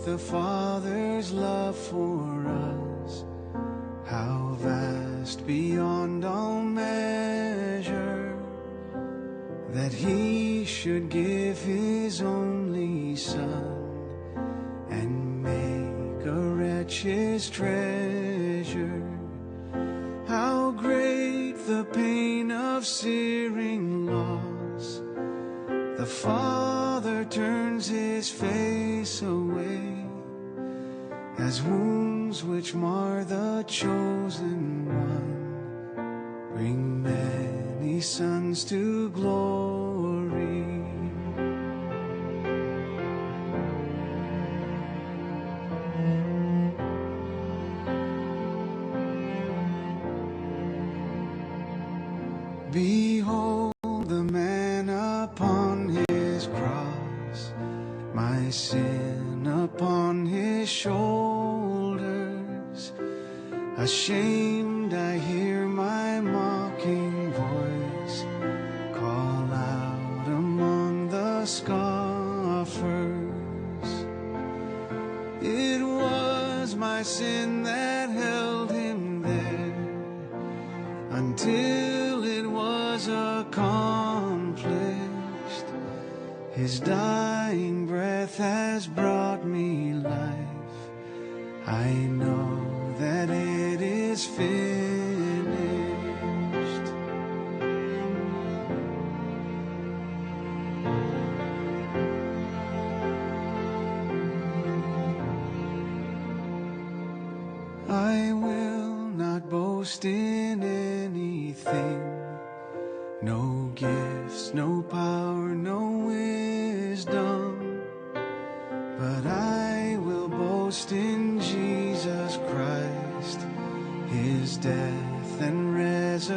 the Father's love for us, how vast beyond all measure, that he should give his only Son and make a wretch his treasure. How great the pain of searing loss, the Father turns his face away, as wounds which mar the chosen one bring many sons to glory. Behold the man upon his cross, my sin upon his shoulders. Ashamed I hear my mocking voice call out among the scoffers. It was my sin that held him there until it was accomplished. His dying breath has brought me life. I know that it is finished. I will not boast in anything, no gifts, no power, no wisdom, but I will boast in Jesus Christ, his death and resurrection.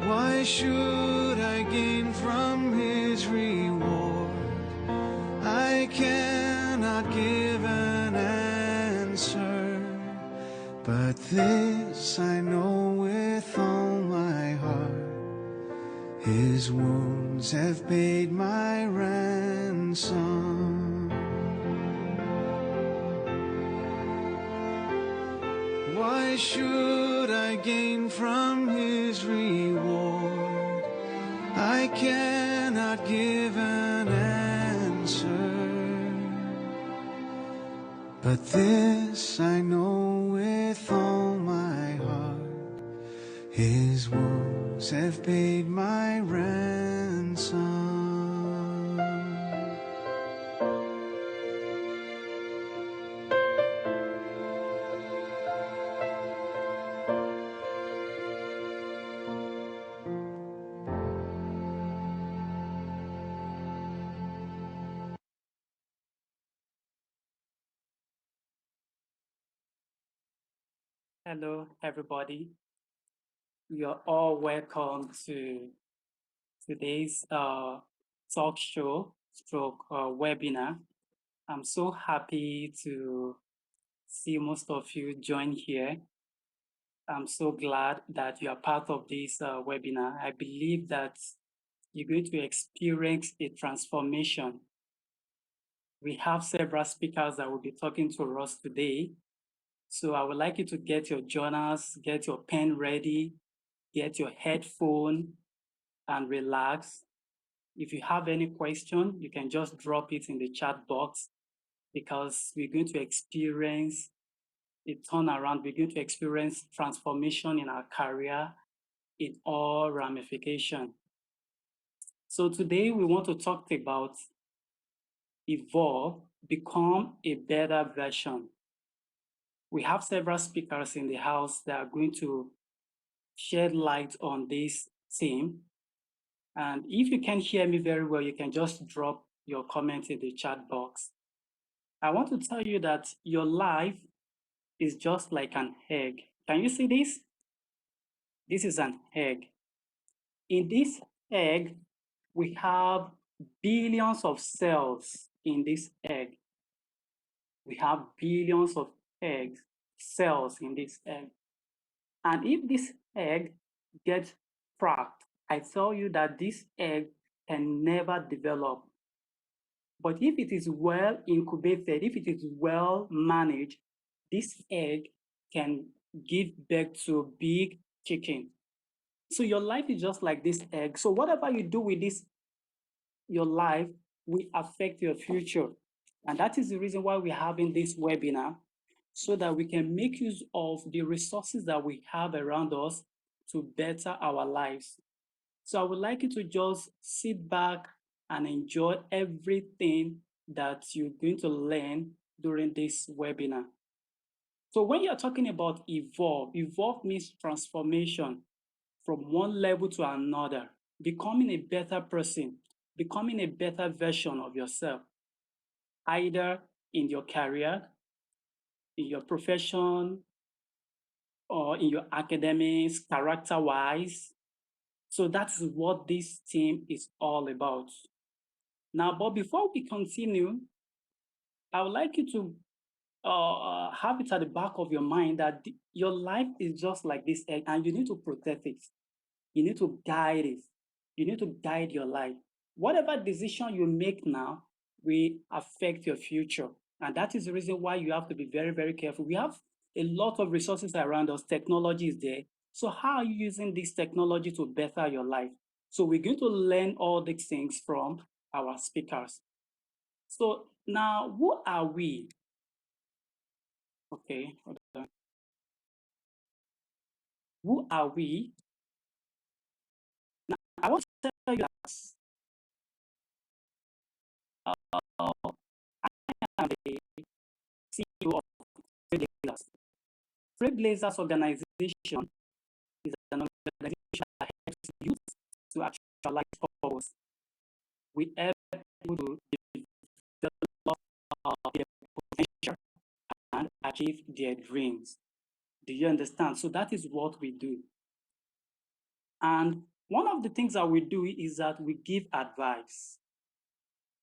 Why should I gain from his reward? I cannot give an answer, but this I know with all my heart: his wounds have paid my ransom. Why should I gain from his reward? I cannot give an answer, but this I know with all my heart: his wounds have paid my ransom. Hello, everybody. You are all welcome to today's talk show stroke webinar. I'm so happy to see most of you join here. I'm so glad that you are part of this webinar. I believe that you're going to experience a transformation. We have several speakers that will be talking to us today. So I would like you to get your journals, get your pen ready, get your headphone, and relax. If you have any question, you can just drop it in the chat box, because we're going to experience a turnaround. We're going to experience transformation in our career in all ramifications. So today we want to talk about evolve, become a better version. We have several speakers in the house that are going to shed light on this theme. And if you can't hear me very well, you can just drop your comment in the chat box. I want to tell you that your life is just like an egg. Can you see this? This is an egg. In this egg, we have billions of cells in this egg. We have billions of cells in this egg. And if this egg gets cracked, I tell you that this egg can never develop. But if it is well incubated, if it is well managed, this egg can give birth to a big chicken. So your life is just like this egg. So whatever you do with this, your life will affect your future. And that is the reason why we're having this webinar, so that we can make use of the resources that we have around us to better our lives. So I would like you to just sit back and enjoy everything that you're going to learn during this webinar. So when you're talking about evolve, evolve means transformation from one level to another, becoming a better person, becoming a better version of yourself, either in your career, in your profession, or in your academics, character-wise. So that's what this team is all about. Now, but before we continue, I would like you to have it at the back of your mind that your life is just like this egg and you need to protect it. You need to guide it. You need to guide your life. Whatever decision you make now will affect your future. And that is the reason why you have to be very, very careful. We have a lot of resources around us. Technology is there. So how are you using this technology to better your life? So we're going to learn all these things from our speakers. So now, who are we? Okay, hold on. Who are we? Now, I want to tell you that I'm the CEO of Trailblazers. Trailblazers organization is an organization that helps youth to actualize purpose. We help people to develop their potential and achieve their dreams. Do you understand? So that is what we do. And one of the things that we do is that we give advice.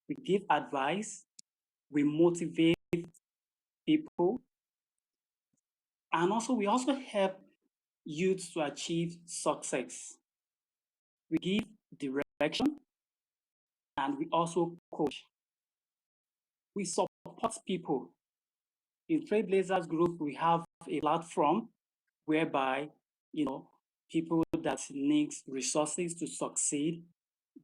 We give advice, we motivate people, and also we also help youth to achieve success. We give direction and we also coach. We support people. In Trailblazers Group, we have a platform whereby, people that need resources to succeed,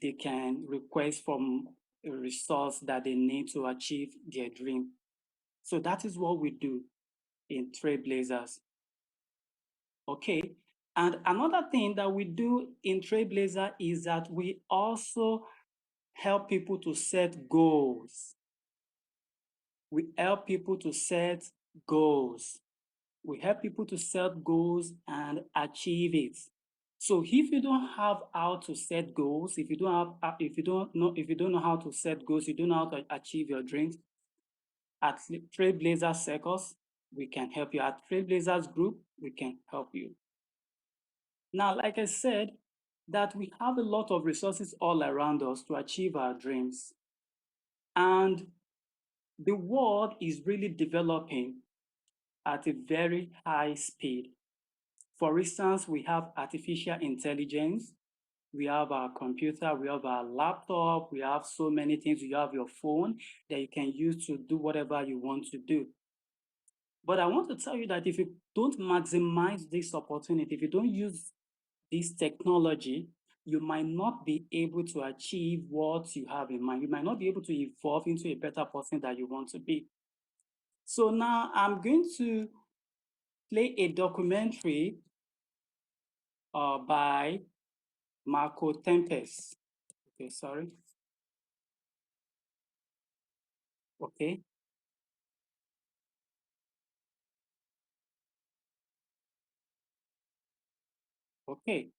they can request from a resource that they need to achieve their dream. So that is what we do in Trailblazers. Okay. And another thing that we do in Trailblazer is that we also help people to set goals. We help people to set goals. We help people to set goals and achieve it. So if you don't have how to set goals, if you don't know how to set goals, you don't know how to achieve your dreams, at Trailblazer Circus, we can help you. At Trailblazers Group, we can help you. Now, like I said, that we have a lot of resources all around us to achieve our dreams. And the world is really developing at a very high speed. For instance, we have artificial intelligence, we have our computer, we have our laptop, we have so many things. You have your phone that you can use to do whatever you want to do. But I want to tell you that if you don't maximize this opportunity, if you don't use this technology, you might not be able to achieve what you have in mind. You might not be able to evolve into a better person that you want to be. So now I'm going to play a documentary by Marco Tempest. Okay, sorry. Okay. Okay.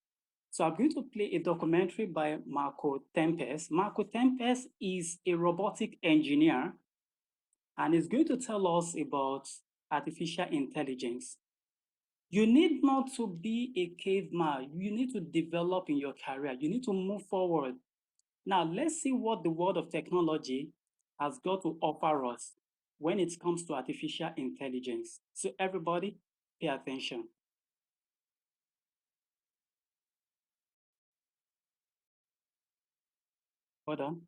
So I'm going to play a documentary by Marco Tempest. Marco Tempest is a robotic engineer and is going to tell us about artificial intelligence. You need not to be a caveman. You need to develop in your career. You need to move forward. Now, let's see what the world of technology has got to offer us when it comes to artificial intelligence. So everybody, pay attention. Hold on.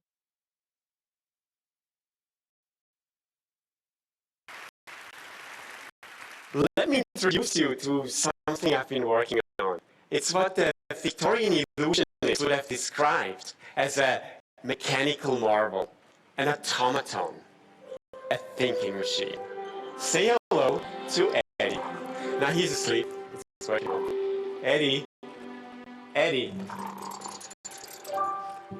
Let me introduce you to something I've been working on. It's what the Victorian illusionists would have described as a mechanical marvel, an automaton, a thinking machine. Say hello to Eddie. Now he's asleep. It's working on. Eddie. Eddie.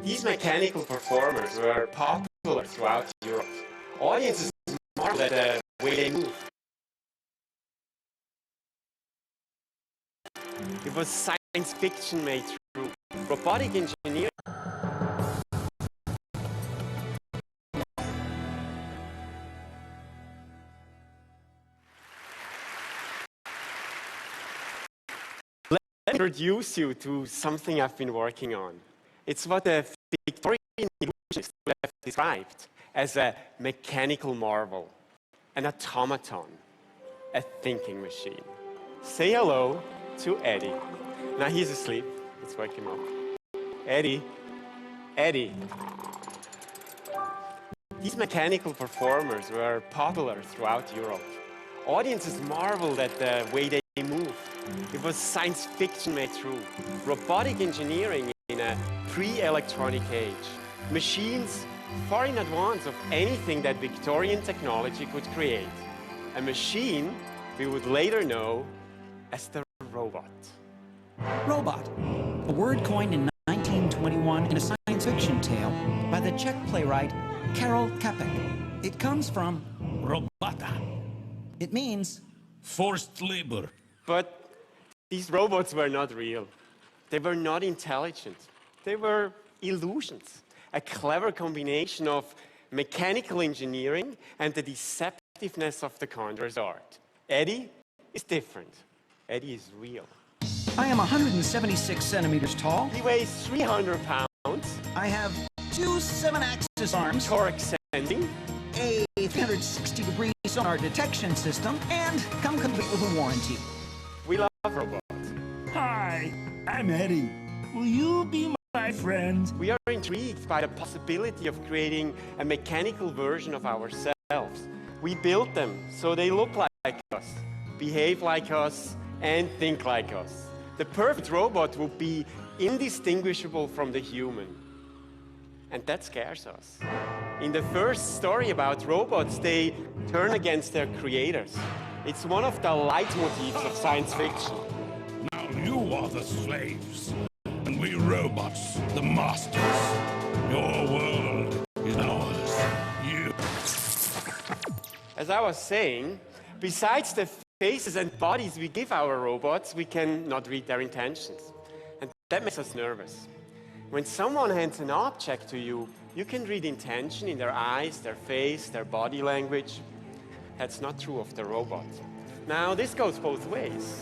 These mechanical performers were popular throughout Europe. Audiences marveled at the way they move. It was science fiction made true. Robotic engineering. Let me introduce you to something I've been working on. It's what the Victorian illusionists would have described as a mechanical marvel, an automaton, a thinking machine. Say hello to Eddie. Now he's asleep. Let's wake him up. Eddie. Eddie. These mechanical performers were popular throughout Europe. Audiences marveled at the way they move. It was science fiction made true. Robotic engineering in a pre-electronic age. Machines far in advance of anything that Victorian technology could create. A machine we would later know as the robot. Robot, a word coined in 1921 in a science fiction tale by the Czech playwright Karel Čapek. It comes from Robota. It means Forced labor. But these robots were not real. They were not intelligent. They were illusions. A clever combination of mechanical engineering and the deceptiveness of the conjurer's art. Eddie is different. Eddie is real. I am 176 centimeters tall. He weighs 300 pounds. I have two 7-axis arms, Torque sending. a 360-degree sonar detection system, and come complete with a warranty. We love robots. Hi, I'm Eddie. Will you be my friend? We are intrigued by the possibility of creating a mechanical version of ourselves. We built them so they look like us, behave like us, and think like us. The perfect robot would be indistinguishable from the human. And that scares us. In the first story about robots, they turn against their creators. It's one of the leitmotifs of science fiction. Now you are the slaves, and we robots, the masters. Your world is ours. You. As I was saying, besides the faces and bodies we give our robots, we cannot read their intentions. And that makes us nervous. When someone hands an object to you, you can read intention in their eyes, their face, their body language. That's not true of the robot. Now, this goes both ways.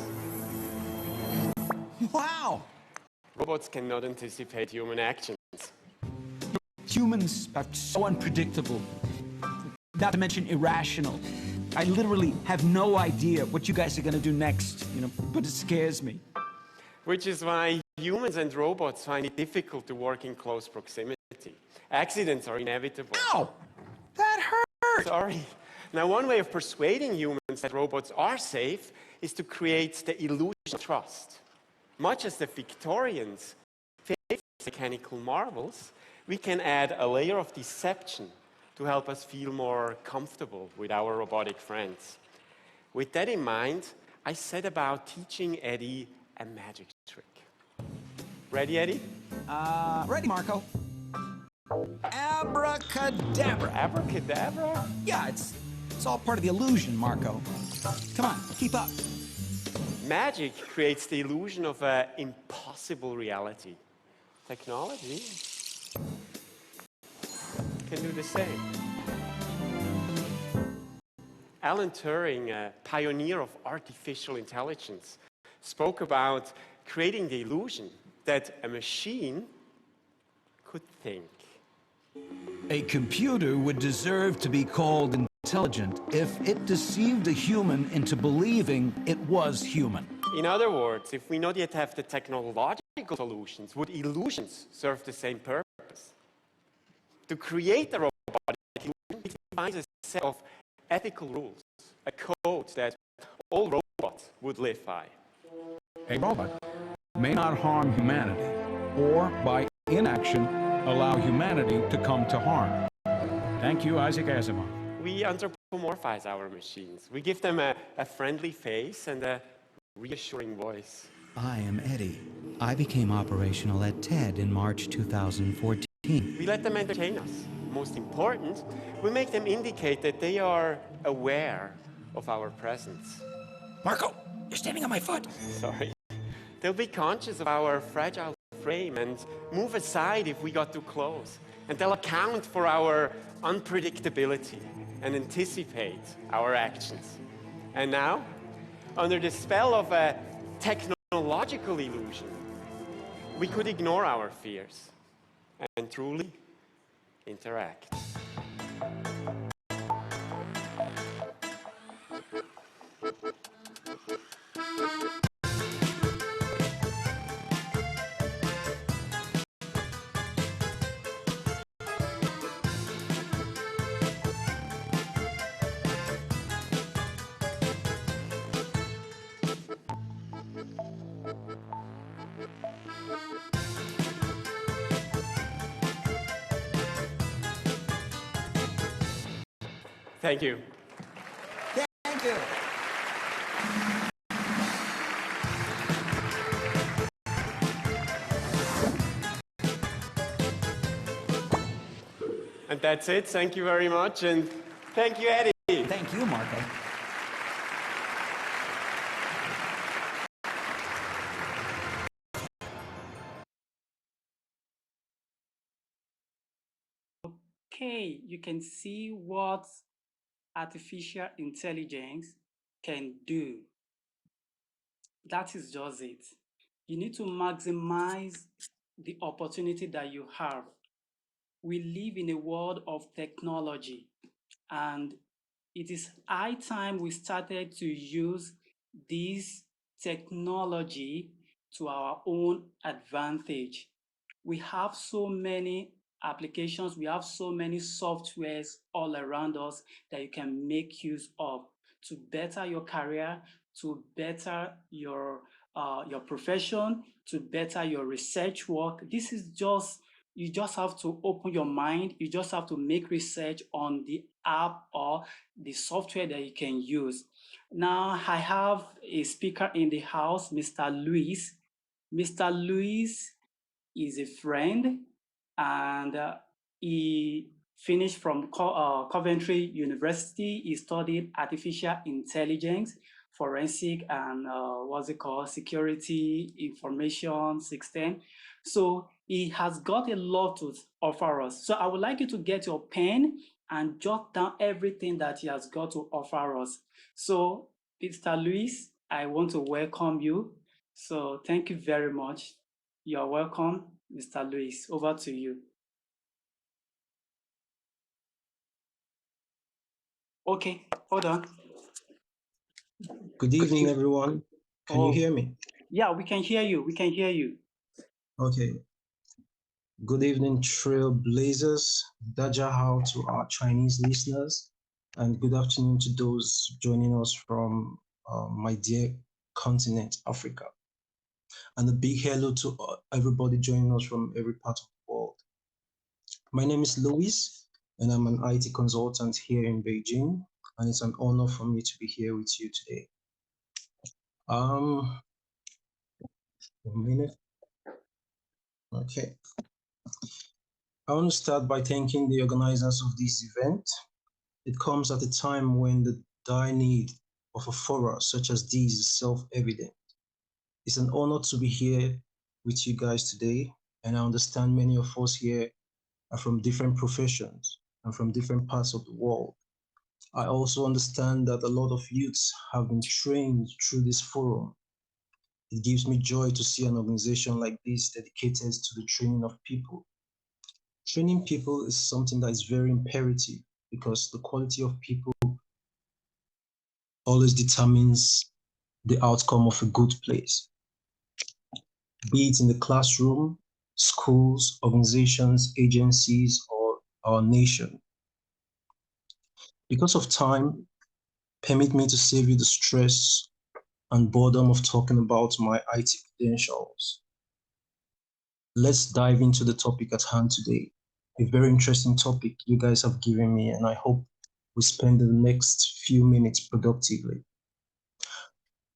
Wow! Robots cannot anticipate human actions. Humans are so unpredictable, not to mention irrational. I literally have no idea what you guys are going to do next, but it scares me. Which is why humans and robots find it difficult to work in close proximity. Accidents are inevitable. Ow! That hurt! Sorry. Now, one way of persuading humans that robots are safe is to create the illusion of trust. Much as the Victorians favored mechanical marvels, we can add a layer of deception to help us feel more comfortable with our robotic friends. With that in mind, I set about teaching Eddie a magic trick. Ready, Eddie? Ready, Marco. Abracadabra. Abracadabra? Yeah, it's all part of the illusion, Marco. Come on, keep up. Magic creates the illusion of an impossible reality. Technology can do the same. Alan Turing, a pioneer of artificial intelligence, spoke about creating the illusion that a machine could think. A computer would deserve to be called intelligent if it deceived a human into believing it was human. In other words, if we not yet have the technological solutions, would illusions serve the same purpose? To create a robotic illusion, it defines a set of ethical rules, a code that all robots would live by. A robot may not harm humanity, or by inaction, allow humanity to come to harm. Thank you, Isaac Asimov. We anthropomorphize our machines. We give them a friendly face and a reassuring voice. I am Eddie. I became operational at TED in March 2014. We let them entertain us. Most important, we make them indicate that they are aware of our presence. Marco, you're standing on my foot. Sorry. They'll be conscious of our fragile frame and move aside if we got too close. And they'll account for our unpredictability and anticipate our actions. And now, under the spell of a technological illusion, we could ignore our fears and truly interact. Thank you. Thank you. And that's it. Thank you very much. And thank you, Eddie. Thank you, Marco. Okay, you can see what artificial intelligence can do. That is just it. You need to maximize the opportunity that you have. We live in a world of technology, and it is high time we started to use this technology to our own advantage. We have so many applications, we have so many softwares all around us that you can make use of to better your career, to better your profession, to better your research work. This is just, you just have to open your mind. You just have to make research on the app or the software that you can use. Now, I have a speaker in the house, Mr. Luis. Mr. Luis is a friend, and he finished from Coventry University. He studied artificial intelligence, forensic, and security information system. So he has got a lot to offer us. So I would like you to get your pen and jot down everything that he has got to offer us. So Mr. Luis, I want to welcome you. So thank you very much. You're welcome, Mr. Luis. Over to you. Okay, hold on. Good evening, everyone. Can you hear me? Yeah, we can hear you. We can hear you. Okay. Good evening, Trailblazers. Dajahao to our Chinese listeners, and good afternoon to those joining us from my dear continent, Africa. And a big hello to everybody joining us from every part of the world. My name is Luis, and I'm an IT consultant here in Beijing, and it's an honor for me to be here with you today. A minute. Okay. I want to start by thanking the organizers of this event. It comes at a time when the dire need of a forum such as this is self-evident. It's an honor to be here with you guys today, and I understand many of us here are from different professions and from different parts of the world. I also understand that a lot of youths have been trained through this forum. It gives me joy to see an organization like this dedicated to the training of people. Training people is something that is very imperative because the quality of people always determines the outcome of a good place. Be it in the classroom, schools, organizations, agencies, or our nation. Because of time, Permit me to save you the stress and boredom of talking about my IT credentials. Let's dive into the topic at hand today. A very interesting topic you guys have given me, and I hope we spend the next few minutes productively.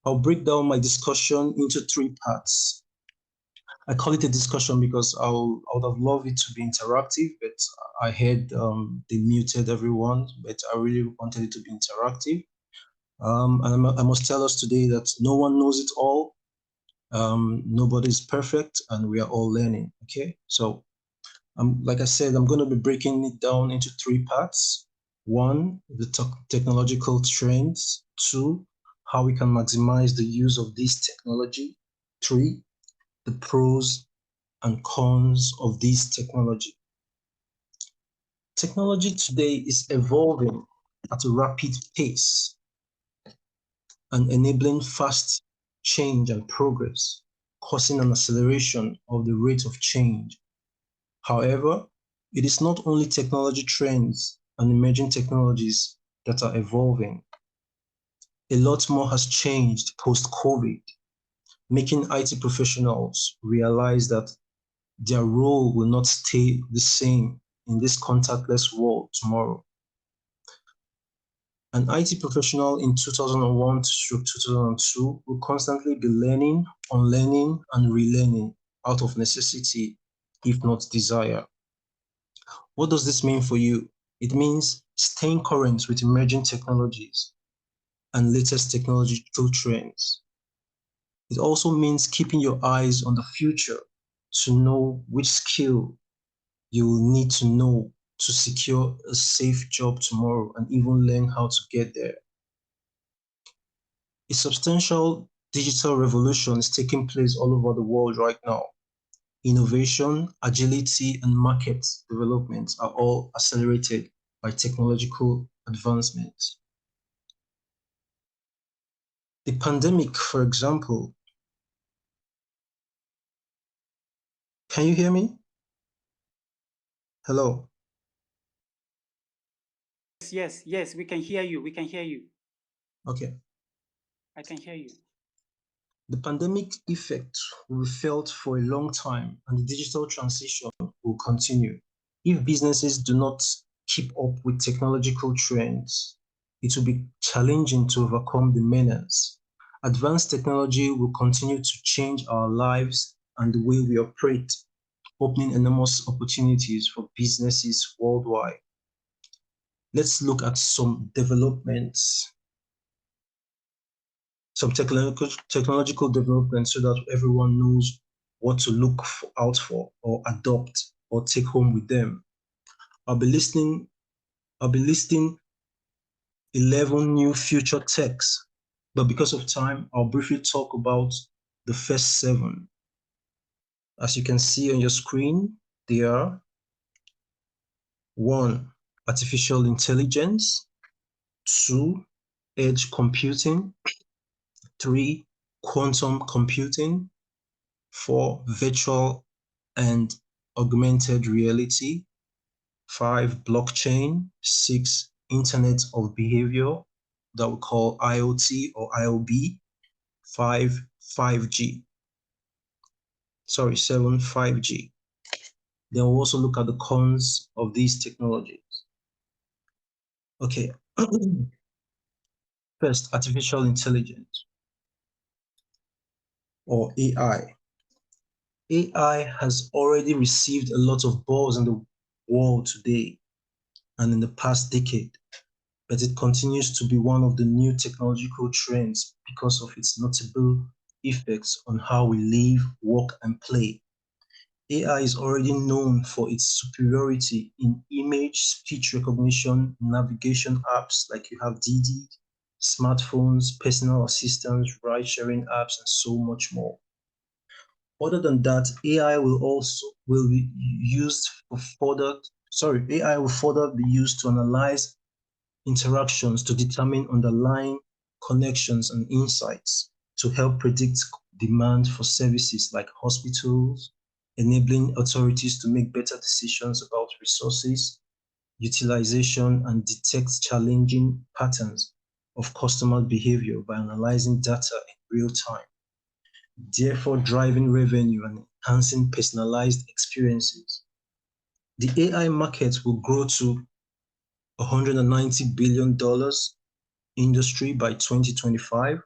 I'll break down my discussion into 3 parts. I call it a discussion because I would have loved it to be interactive, but I heard they muted everyone, but I really wanted it to be interactive. And I must tell us today that no one knows it all. Nobody's perfect, and we are all learning. Okay, so like I said, I'm going to be breaking it down into 3 parts. 1, the technological trends. 2, how we can maximize the use of this technology. 3, the pros and cons of this technology. Technology today is evolving at a rapid pace and enabling fast change and progress, causing an acceleration of the rate of change. However, it is not only technology trends and emerging technologies that are evolving. A lot more has changed post-COVID, making IT professionals realize that their role will not stay the same in this contactless world tomorrow. An IT professional in 2001 to 2002 will constantly be learning, unlearning, and relearning out of necessity, if not desire. What does this mean for you? It means staying current with emerging technologies and latest technological trends. It also means keeping your eyes on the future to know which skill you will need to know to secure a safe job tomorrow and even learn how to get there. A substantial digital revolution is taking place all over the world right now. Innovation, agility, and market development are all accelerated by technological advancements. The pandemic, for example, can you hear me? Hello? Yes, we can hear you. We can hear you. Okay. I can hear you. The pandemic effect will be felt for a long time, and the digital transition will continue. If businesses do not keep up with technological trends, it will be challenging to overcome the menace. Advanced technology will continue to change our lives and the way we operate, opening enormous opportunities for businesses worldwide. Let's look at some developments, some technological developments so that everyone knows what to look out for or adopt or take home with them. I'll be listing 11 new future techs, but because of time, I'll briefly talk about the first 7. As you can see on your screen, they are 1, artificial intelligence, 2, edge computing, 3, quantum computing, 4, virtual and augmented reality, 5, blockchain, 6, Internet of Behavior, that we call IoT or IoB, 5G. 7, 5G. Then we'll also look at the cons of these technologies. Okay. First, artificial intelligence or AI. AI has already received a lot of buzz in the world today and in the past decade, but it continues to be one of the new technological trends because of its notable effects on how we live, work, and play. AI is already known for its superiority in image, speech recognition, navigation apps like you have Didi, smartphones, personal assistants, ride-sharing apps, and so much more. Other than that, AI will be used for AI will further be used to analyze interactions to determine underlying connections and insights to help predict demand for services like hospitals, enabling authorities to make better decisions about resources, utilization, and detect challenging patterns of customer behavior by analyzing data in real time, therefore driving revenue and enhancing personalized experiences. The AI market will grow to $190 billion industry by 2025,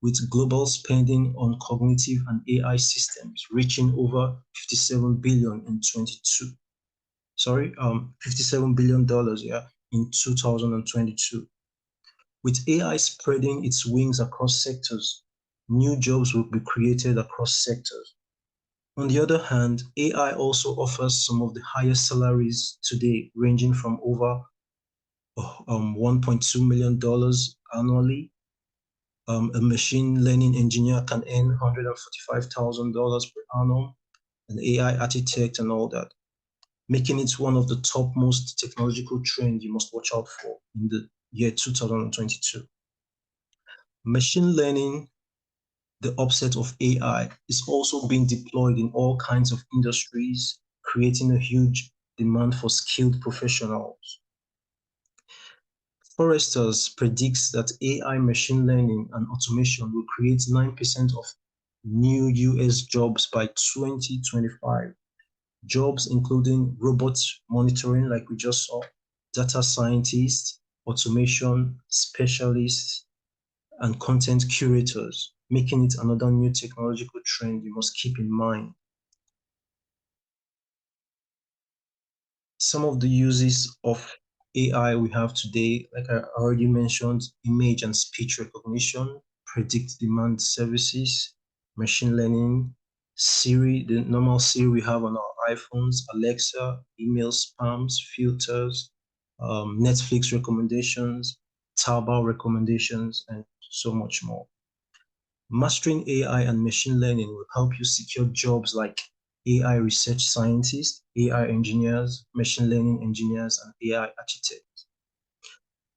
with global spending on cognitive and AI systems reaching over 57 billion in 22. $57 billion, in 2022. With AI spreading its wings across sectors, new jobs will be created across sectors. On the other hand, AI also offers some of the highest salaries today, ranging from over $1.2 million annually. A machine learning engineer can earn $145,000 per annum, an AI architect and all that, making it one of the topmost technological trends you must watch out for in the year 2022. Machine learning, the upset of AI, is also being deployed in all kinds of industries, creating a huge demand for skilled professionals. Forresters predicts that AI, machine learning, and automation will create 9% of new US jobs by 2025. Jobs including robot monitoring, like we just saw, data scientists, automation specialists, and content curators, making it another new technological trend you must keep in mind. Some of the uses of AI we have today, like I already mentioned, image and speech recognition, predict demand services, machine learning, Siri, the normal Siri we have on our iPhones, Alexa, email spams, filters, Netflix recommendations, Taobao recommendations, and so much more. Mastering AI and machine learning will help you secure jobs like AI research scientists, AI engineers, machine learning engineers, and AI architects.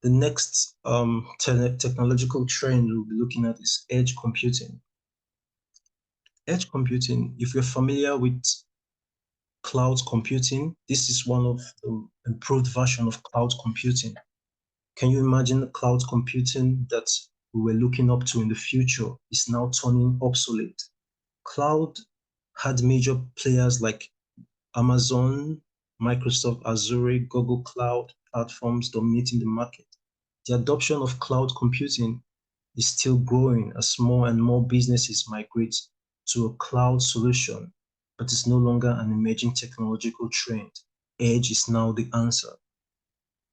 The next technological trend we'll be looking at is edge computing. Edge computing, if you're familiar with cloud computing, this is one of the improved version of cloud computing. Can you imagine cloud computing that we were looking up to in the future is now turning obsolete? Cloud had major players like Amazon, Microsoft Azure, Google Cloud platforms dominating the market. The adoption of cloud computing is still growing as more and more businesses migrate to a cloud solution, but it's no longer an emerging technological trend. Edge is now the answer.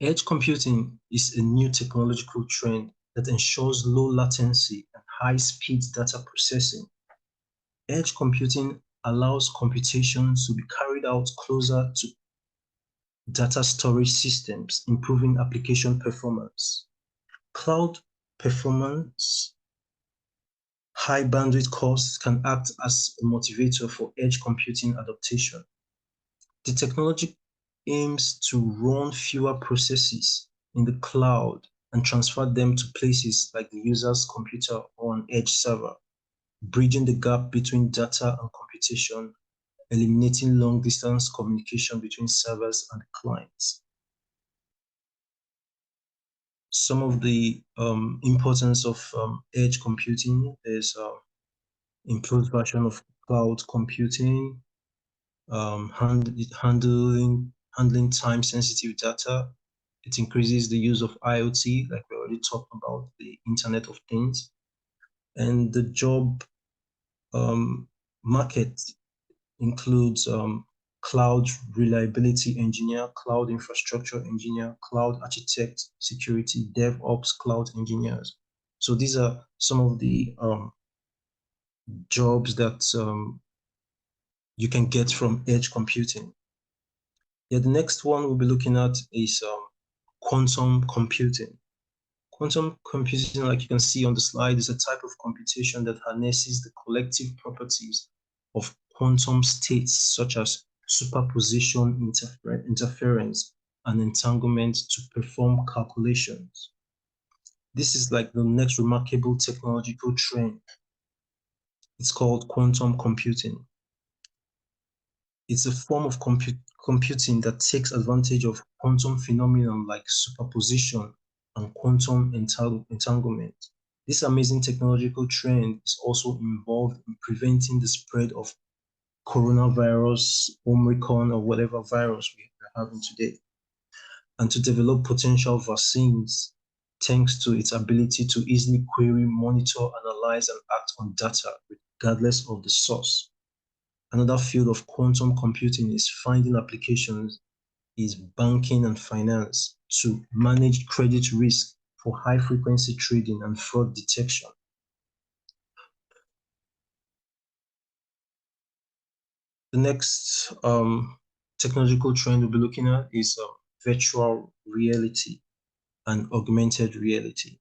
Edge computing is a new technological trend that ensures low latency and high-speed data processing. Edge computing allows computations to be carried out closer to data storage systems, improving application performance. Cloud performance, high bandwidth costs can act as a motivator for edge computing adoption. The technology aims to run fewer processes in the cloud and transfer them to places like the user's computer or an edge server, bridging the gap between data and computation, eliminating long-distance communication between servers and clients. Some of the importance of edge computing is improved version of cloud computing, handling time-sensitive data. It increases the use of IoT, like we already talked about, the Internet of Things. And the job market includes cloud reliability engineer, cloud infrastructure engineer, cloud architect, security, DevOps, cloud engineers. So these are some of the jobs that you can get from edge computing. Yeah, the next one we'll be looking at is quantum computing. Quantum computing, like you can see on the slide, is a type of computation that harnesses the collective properties of quantum states such as superposition, interference, and entanglement to perform calculations. This is like the next remarkable technological trend. It's called quantum computing. It's a form of computing that takes advantage of quantum phenomenon like superposition and quantum entanglement. This amazing technological trend is also involved in preventing the spread of coronavirus, Omicron, or whatever virus we are having today, and to develop potential vaccines thanks to its ability to easily query, monitor, analyze, and act on data regardless of the source. Another field of quantum computing is finding applications is banking and finance to manage credit risk for high frequency trading and fraud detection. The next technological trend we'll be looking at is virtual reality and augmented reality.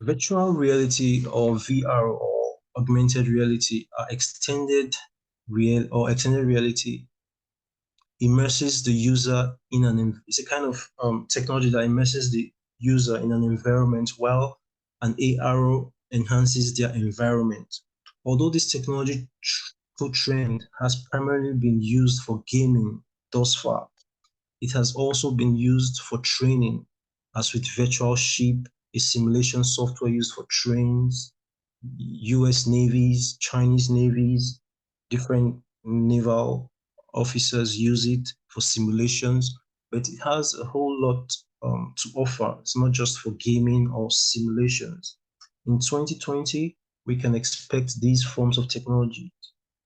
Virtual reality or VR or augmented reality are extended reality immerses the user in it's a kind of technology that immerses the user in an environment while an AR enhances their environment. Although this technology trend has primarily been used for gaming thus far, it has also been used for training, as with virtual ship, a simulation software used for trains, US navies, Chinese navies, different naval officers use it for simulations, but it has a whole lot to offer. It's not just for gaming or simulations. In 2020, we can expect these forms of technology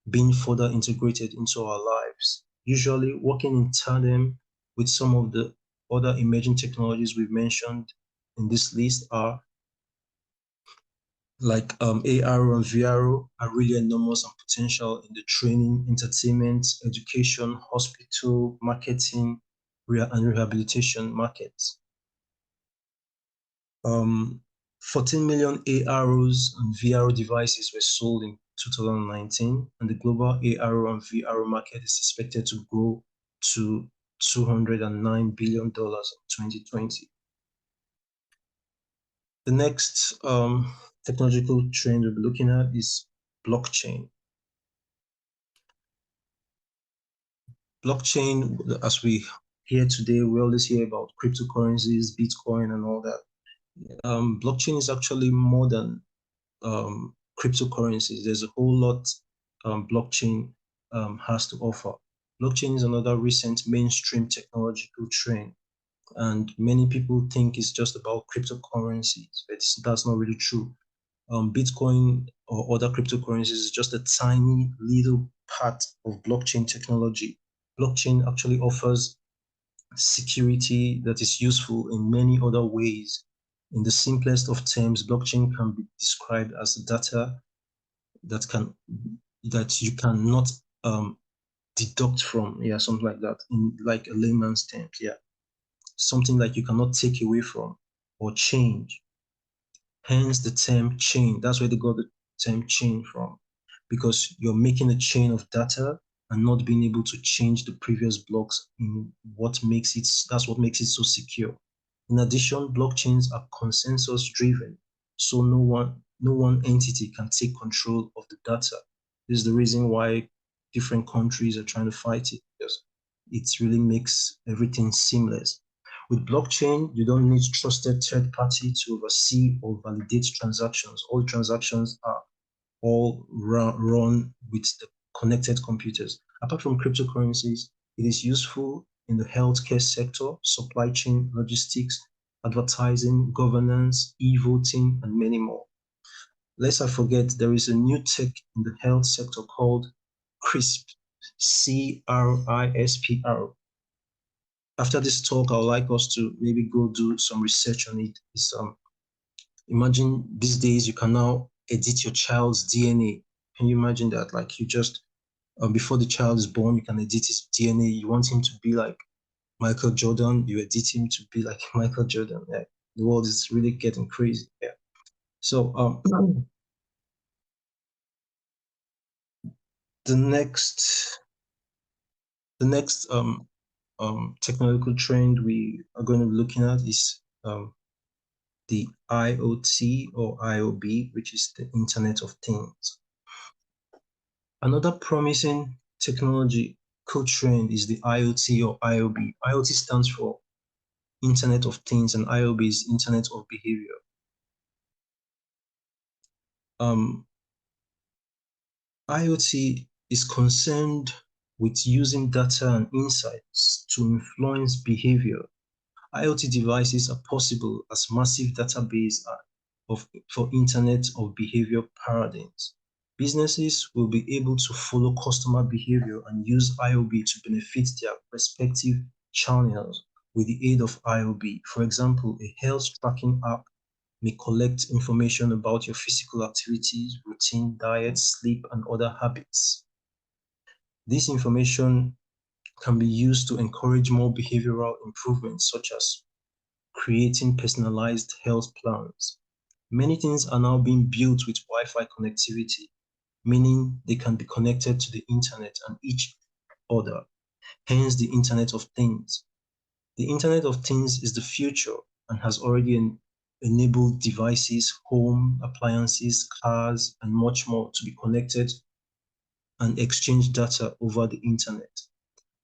being further integrated into our lives, usually working in tandem with some of the other emerging technologies we've mentioned in this list are like AR and VR are really enormous and potential in the training, entertainment, education, hospital, marketing, and rehabilitation markets. 14 million ARs and VR devices were sold in 2019, and the global AR and VR market is expected to grow to $209 billion in 2020. The next technological trend we'll be looking at is blockchain. Blockchain, as we hear today, we always hear about cryptocurrencies, Bitcoin, and all that. Blockchain is actually more than cryptocurrencies. There's a whole lot blockchain has to offer. Blockchain is another recent mainstream technological trend, and many people think it's just about cryptocurrencies, but that's not really true. Bitcoin or other cryptocurrencies is just a tiny little part of blockchain technology. Blockchain actually offers security that is useful in many other ways. In the simplest of terms, blockchain can be described as data that you cannot deduct from, something like that, in like a layman's terms, something like you cannot take away from or change. Hence the term chain. That's where they got the term chain from, because you're making a chain of data and not being able to change the previous blocks in that's what makes it so secure. In addition, blockchains are consensus driven, so no one entity can take control of the data. This is the reason why different countries are trying to fight it, because it really makes everything seamless. With blockchain, you don't need trusted third party to oversee or validate transactions. All transactions are all run with the connected computers. Apart from cryptocurrencies, it is useful in the healthcare sector, supply chain, logistics, advertising, governance, e-voting, and many more. Lest I forget, there is a new tech in the health sector called CRISP, CRISPR. After this talk, I would like us to maybe go do some research on it. Imagine these days you can now edit your child's DNA. Can you imagine that? Like you just, before the child is born, you can edit his DNA. You want him to be like Michael Jordan, you edit him to be like Michael Jordan. Yeah. The world is really getting crazy. Yeah. So the next technological trend we are going to be looking at is the IoT or IoB, which is the Internet of Things. Another promising technology co-trend is the IoT or IoB. IoT stands for Internet of Things and IoB is Internet of Behavior. IoT is concerned with using data and insights to influence behavior. IoT devices are possible as massive database for Internet of Behavior paradigms. Businesses will be able to follow customer behavior and use IoB to benefit their respective channels with the aid of IoB. For example, a health tracking app may collect information about your physical activities, routine, diet, sleep, and other habits. This information can be used to encourage more behavioral improvements, such as creating personalized health plans. Many things are now being built with Wi-Fi connectivity, meaning they can be connected to the internet and each other, hence the Internet of Things. The Internet of Things is the future and has already enabled devices, home appliances, cars, and much more to be connected and exchange data over the internet.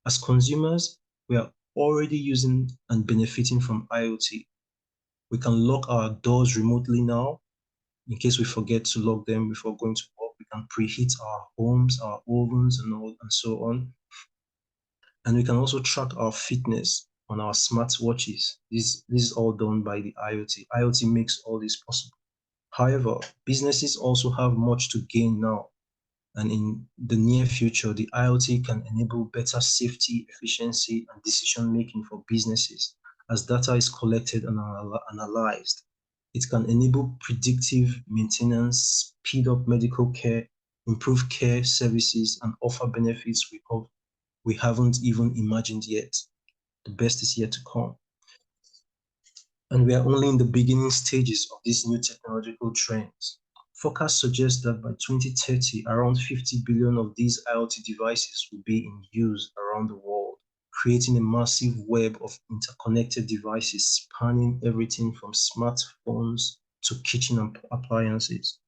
As consumers, we are already using and benefiting from IoT. We can lock our doors remotely now in case we forget to lock them before going to work. We can preheat our homes, our ovens, and so on. And we can also track our fitness on our smartwatches. This is all done by the IoT. IoT makes all this possible. However, businesses also have much to gain now. And in the near future, the IoT can enable better safety, efficiency, and decision-making for businesses as data is collected and analyzed. It can enable predictive maintenance, speed up medical care, improve care services, and offer benefits we haven't even imagined yet. The best is yet to come. And we are only in the beginning stages of these new technological trends. Forecasts suggest that by 2030, around 50 billion of these IoT devices will be in use around the world, creating a massive web of interconnected devices spanning everything from smartphones to kitchen appliances.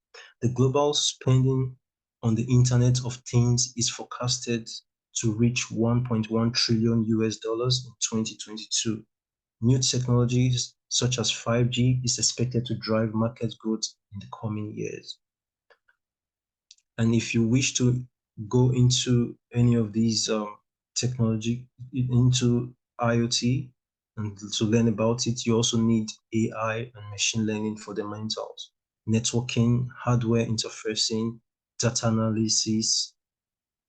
The global spending on the Internet of Things is forecasted to reach 1.1 trillion US dollars in 2022. New technologies such as 5G is expected to drive market growth in the coming years. And if you wish to go into any of these technology, into IoT, and to learn about it, you also need AI and machine learning fundamentals, networking, hardware interfacing, data analysis,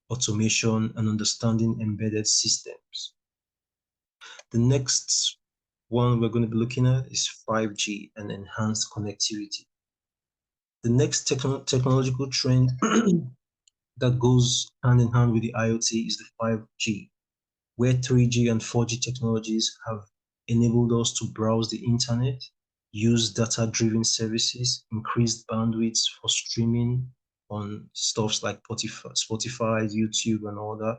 automation, and understanding embedded systems. The next one we're going to be looking at is 5G and enhanced connectivity. The next technological trend that goes hand in hand with the IoT is the 5G, where 3G and 4G technologies have enabled us to browse the internet, use data-driven services, increased bandwidths for streaming on stuffs like Spotify, YouTube, and all that.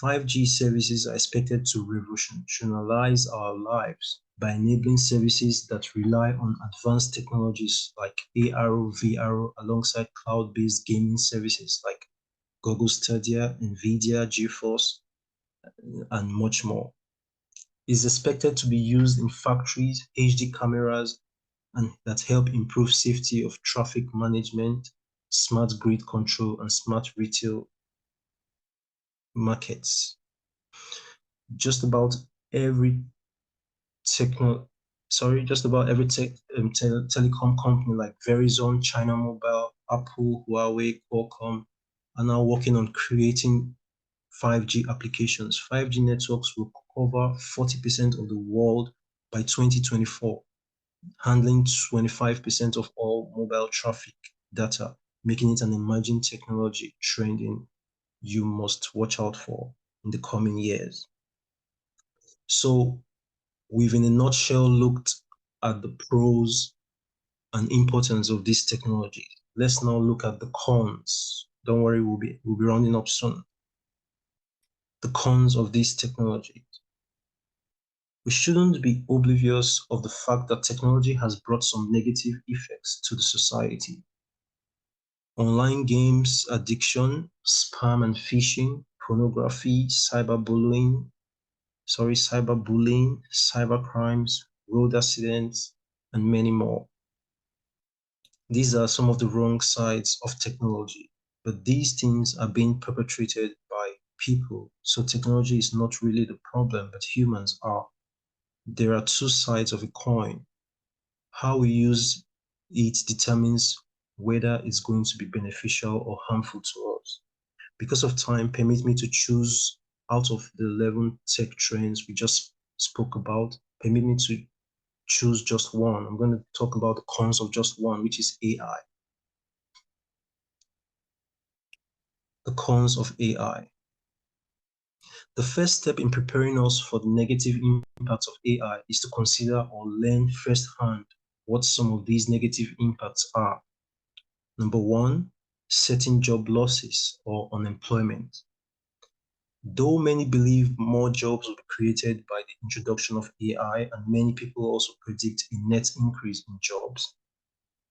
5G services are expected to revolutionize our lives by enabling services that rely on advanced technologies like AR, VR, alongside cloud-based gaming services like Google Stadia, NVIDIA, GeForce, and much more. It's expected to be used in factories, HD cameras, and that help improve safety of traffic management, smart grid control, and smart retail markets. Just about every telecom company like Verizon, China Mobile, Apple, Huawei, Qualcomm are now working on creating 5G applications. 5G networks will cover 40% of the world by 2024, handling 25% of all mobile traffic data, making it an emerging technology trending you must watch out for in the coming years. So we've in a nutshell looked at the pros and importance of this technology. Let's now look at the cons. Don't worry, we'll be rounding up soon. The cons of this technology. We shouldn't be oblivious of the fact that technology has brought some negative effects to the society. Online games, addiction, spam and phishing pornography, cyberbullying, cybercrimes, road accidents, and many more. These are some of the wrong sides of technology, but these things are being perpetrated by people. So technology is not really the problem, but humans are. There are two sides of a coin. How we use it determines whether it's going to be beneficial or harmful to us. Because of time, permit me to choose out of the 11 tech trends we just spoke about. Permit me to choose just one. I'm going to talk about the cons of just one, which is AI. The cons of AI. The first step in preparing us for the negative impacts of AI is to consider or learn firsthand what some of these negative impacts are. Number one, certain job losses or unemployment. Though many believe more jobs will be created by the introduction of AI, and many people also predict a net increase in jobs,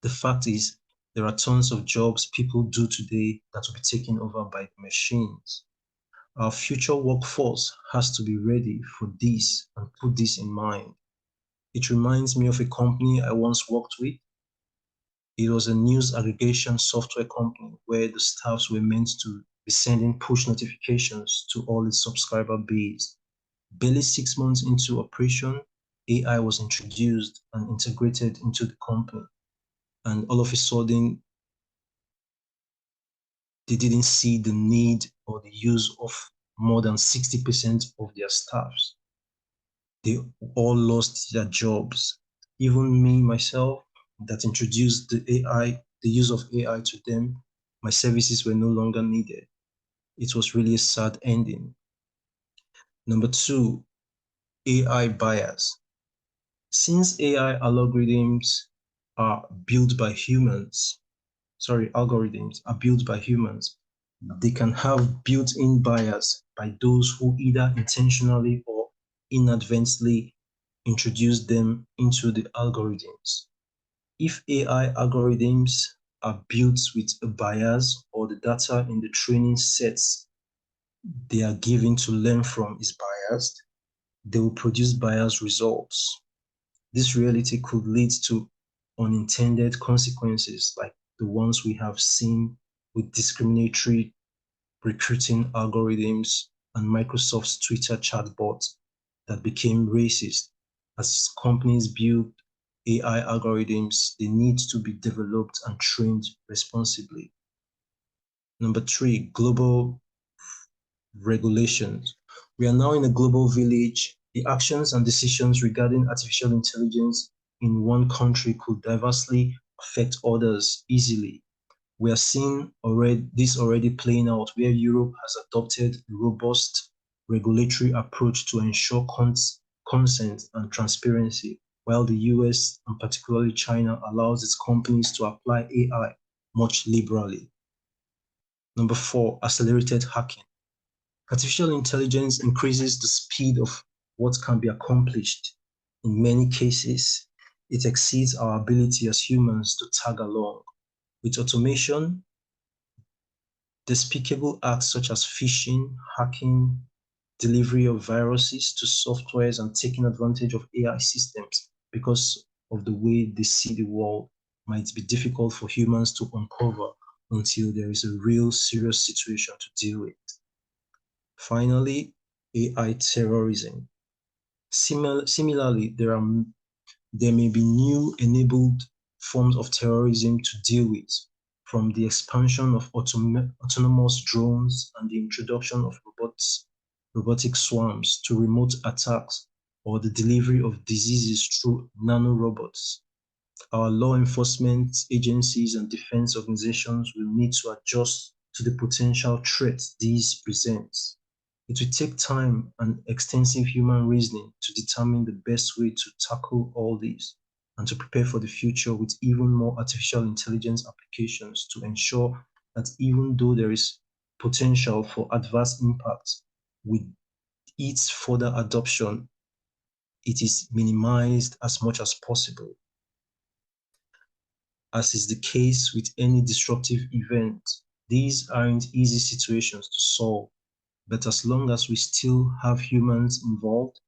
the fact is there are tons of jobs people do today that will be taken over by machines. Our future workforce has to be ready for this and put this in mind. It reminds me of a company I once worked with. It was a news aggregation software company where the staffs were meant to be sending push notifications to all its subscriber base. Barely 6 months into operation, AI was introduced and integrated into the company. And all of a sudden, they didn't see the need or the use of more than 60% of their staffs. They all lost their jobs. Even me, myself, that introduced the use of AI to them, my services were no longer needed. It was really a sad ending. Number two, AI bias. Since AI algorithms are built by humans, they can have built-in bias by those who either intentionally or inadvertently introduce them into the algorithms. If AI algorithms are built with a bias or the data in the training sets they are given to learn from is biased, they will produce biased results. This reality could lead to unintended consequences like the ones we have seen with discriminatory recruiting algorithms and Microsoft's Twitter chatbot that became racist. As companies build AI algorithms, they need to be developed and trained responsibly. Number three, global regulations. We are now in a global village. The actions and decisions regarding artificial intelligence in one country could diversely affect others easily. We are seeing this already playing out where Europe has adopted a robust regulatory approach to ensure consent and transparency, while the US and particularly China allows its companies to apply AI much liberally. Number four, accelerated hacking. Artificial intelligence increases the speed of what can be accomplished. In many cases, it exceeds our ability as humans to tag along. With automation, despicable acts such as phishing, hacking, delivery of viruses to softwares, and taking advantage of AI systems because of the way they see the world might be difficult for humans to uncover until there is a real serious situation to deal with. Finally, AI terrorism. Similarly, there may be new enabled forms of terrorism to deal with, from the expansion of autonomous drones and the introduction of robotic swarms to remote attacks or the delivery of diseases through nanorobots. Our law enforcement agencies and defense organizations will need to adjust to the potential threats these presents. It will take time and extensive human reasoning to determine the best way to tackle all these and to prepare for the future with even more artificial intelligence applications to ensure that even though there is potential for adverse impacts, with its further adoption, it is minimized as much as possible. As is the case with any disruptive event, these aren't easy situations to solve. But as long as we still have humans involved,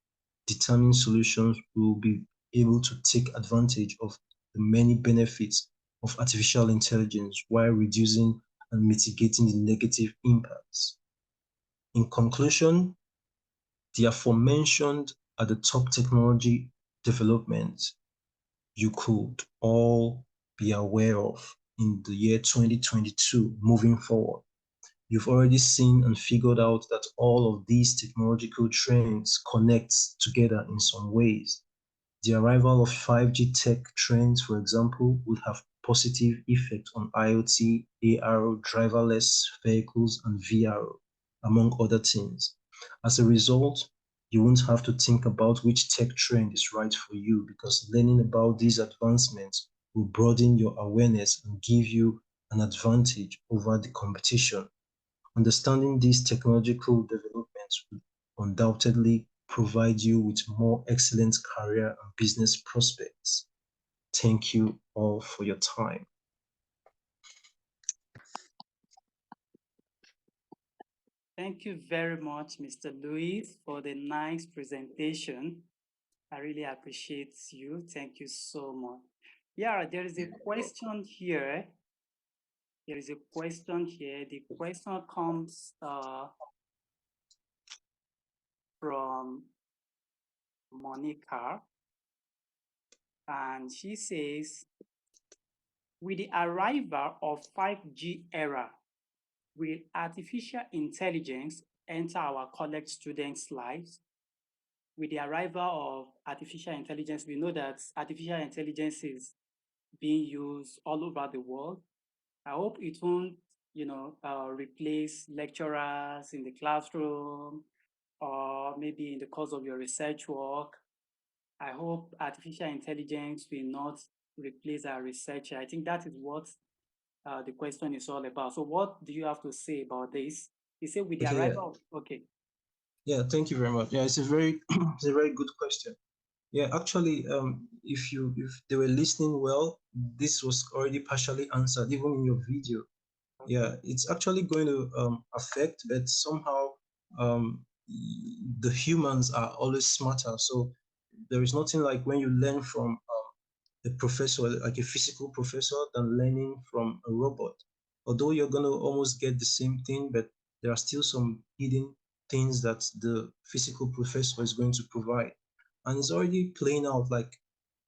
determining solutions, we will be able to take advantage of the many benefits of artificial intelligence while reducing and mitigating the negative impacts. In conclusion, the aforementioned are the top technology developments you could all be aware of in the year 2022 moving forward. You've already seen and figured out that all of these technological trends connect together in some ways. The arrival of 5G tech trends, for example, would have positive effect on IoT, AR, driverless vehicles, and VR, among other things. As a result, you won't have to think about which tech trend is right for you because learning about these advancements will broaden your awareness and give you an advantage over the competition. Understanding these technological developments will undoubtedly provide you with more excellent career and business prospects. Thank you all for your time. Thank you very much, Mr. Louis, for the nice presentation. I really appreciate you. Thank you so much. Yeah, there is a question here. There is a question here. The question comes from Monica, and she says, with the arrival of 5G era, will artificial intelligence enter our college students' lives? With the arrival of artificial intelligence, we know that artificial intelligence is being used all over the world. I hope it won't, replace lecturers in the classroom or maybe in the course of your research work. I hope artificial intelligence will not replace our researcher. I think that is what the question is all about. So what do you have to say about this? You say with the Okay, arrival of, okay. yeah, thank you very much. Yeah, it's a very it's a very good question. Yeah, actually, if they were listening well, this was already partially answered, even in your video. Yeah, it's actually going to affect, but somehow um, the humans are always smarter. So there is nothing like when you learn from a professor, like a physical professor, than learning from a robot. Although you're going to almost get the same thing, but there are still some hidden things that the physical professor is going to provide. And it's already playing out, like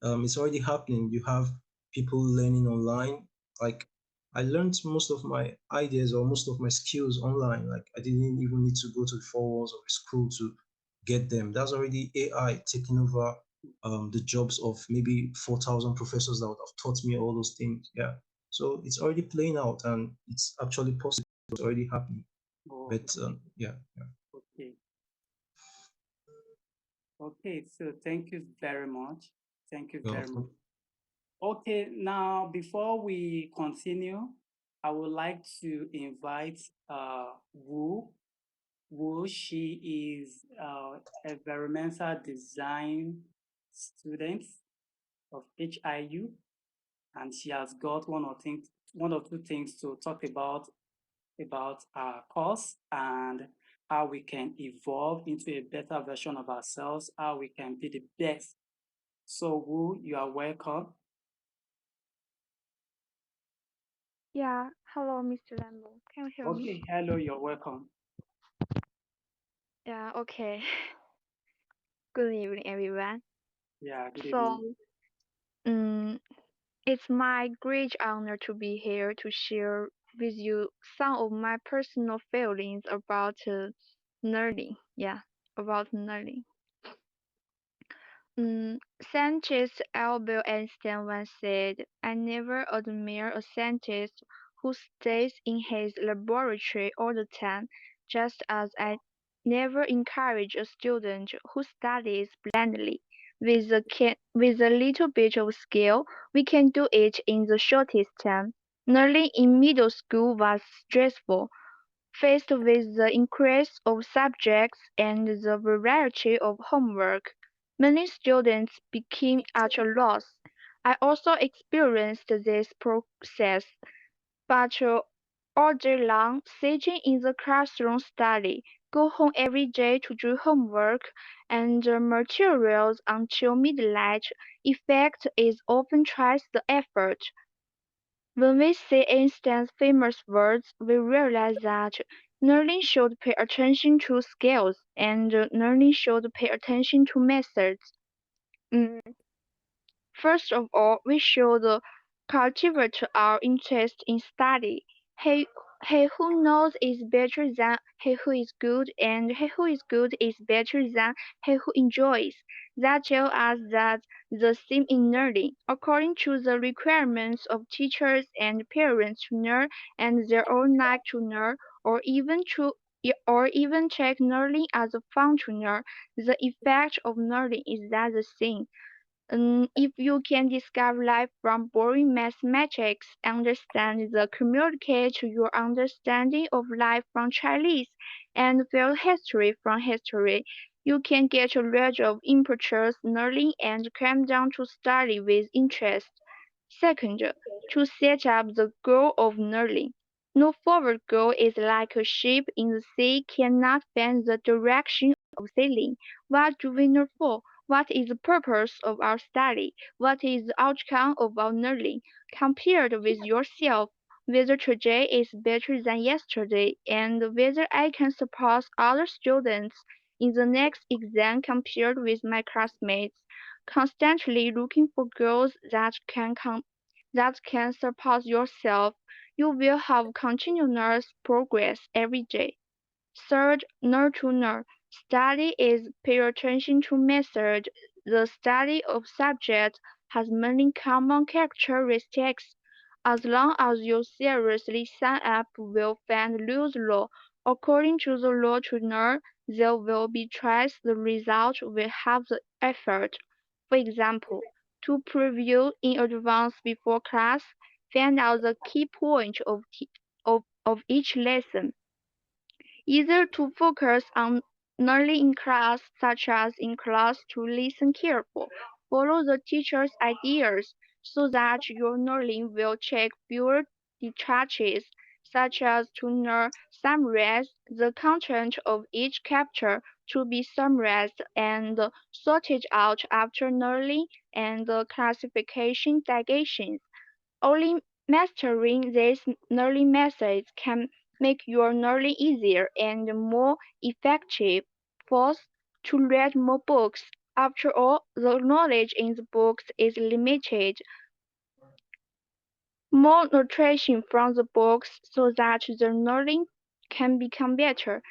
it's already happening. You have people learning online. Like I learned most of my ideas or most of my skills online. Like I didn't even need to go to the four walls of a school to get them. That's already AI taking over the jobs of maybe 4,000 professors that would have taught me all those things. Yeah. So it's already playing out and it's actually possible. It's already happening. Oh, But yeah. okay. Okay, so thank you very much. Thank you very much. Okay, now before we continue, I would like to invite Wu. Wu, she is environmental design student of HIU, and she has got one or two things to talk about our course and how we can evolve into a better version of ourselves, how we can be the best. So Wu, you are welcome. Yeah, hello, Mr. Lambo. Can you hear me? Okay, hello, you're welcome. Yeah, okay. Good evening, everyone. Yeah, good evening. So, um, it's my great honor to be here to share with you some of my personal feelings about learning. Yeah, about learning. Scientist Albert Einstein once said, I never admire a scientist who stays in his laboratory all the time, just as I never encourage a student who studies blindly. With a little bit of skill, we can do it in the shortest time. Learning in middle school was stressful. Faced with the increase of subjects and the variety of homework, many students became at a loss. I also experienced this process, but all day long, sitting in the classroom study, go home every day to do homework and materials until midnight. Effect is often twice the effort. When we see instant famous words, we realize that learning should pay attention to skills and learning should pay attention to methods. Mm, First of all, we should cultivate our interest in study. He, he who knows is better than he who is good, and he who is good is better than he who enjoys. That tells us that the theme in learning, according to the requirements of teachers and parents to learn and their own like to learn, or even take learning as a fun to learn, the effect of learning is that the thing. If you can discover life from boring mathematics, understand the communicate to your understanding of life from Chinese, and feel history from history, you can get rid of impetuous learning and come down to study with interest. Second, to set up the goal of learning. No forward goal is like a ship in the sea cannot find the direction of sailing. What do we learn for? What is the purpose of our study? What is the outcome of our learning? Compared with yourself, whether today is better than yesterday, and whether I can surpass other students in the next exam compared with my classmates. Constantly looking for goals that can surpass yourself, you will have continuous progress every day. Third, nerd to nerd. Study is pay attention to method. The study of subject has many common characteristics. As long as you seriously sign up will find Lewis law. According to the law to learn, there will be twice the result will have the effort. For example, to preview in advance before class, find out the key point of each lesson. Either to focus on learning in class, such as in class to listen careful, follow the teacher's ideas so that your learning will take fewer distractions, such as to summarize the content of each chapter to be summarized and sorted out after learning and classification digestion. Only mastering these learning methods can make your learning easier and more effective. Fourth, to read more books. After all, the knowledge in the books is limited. More nutrition from the books so that the learning can become better.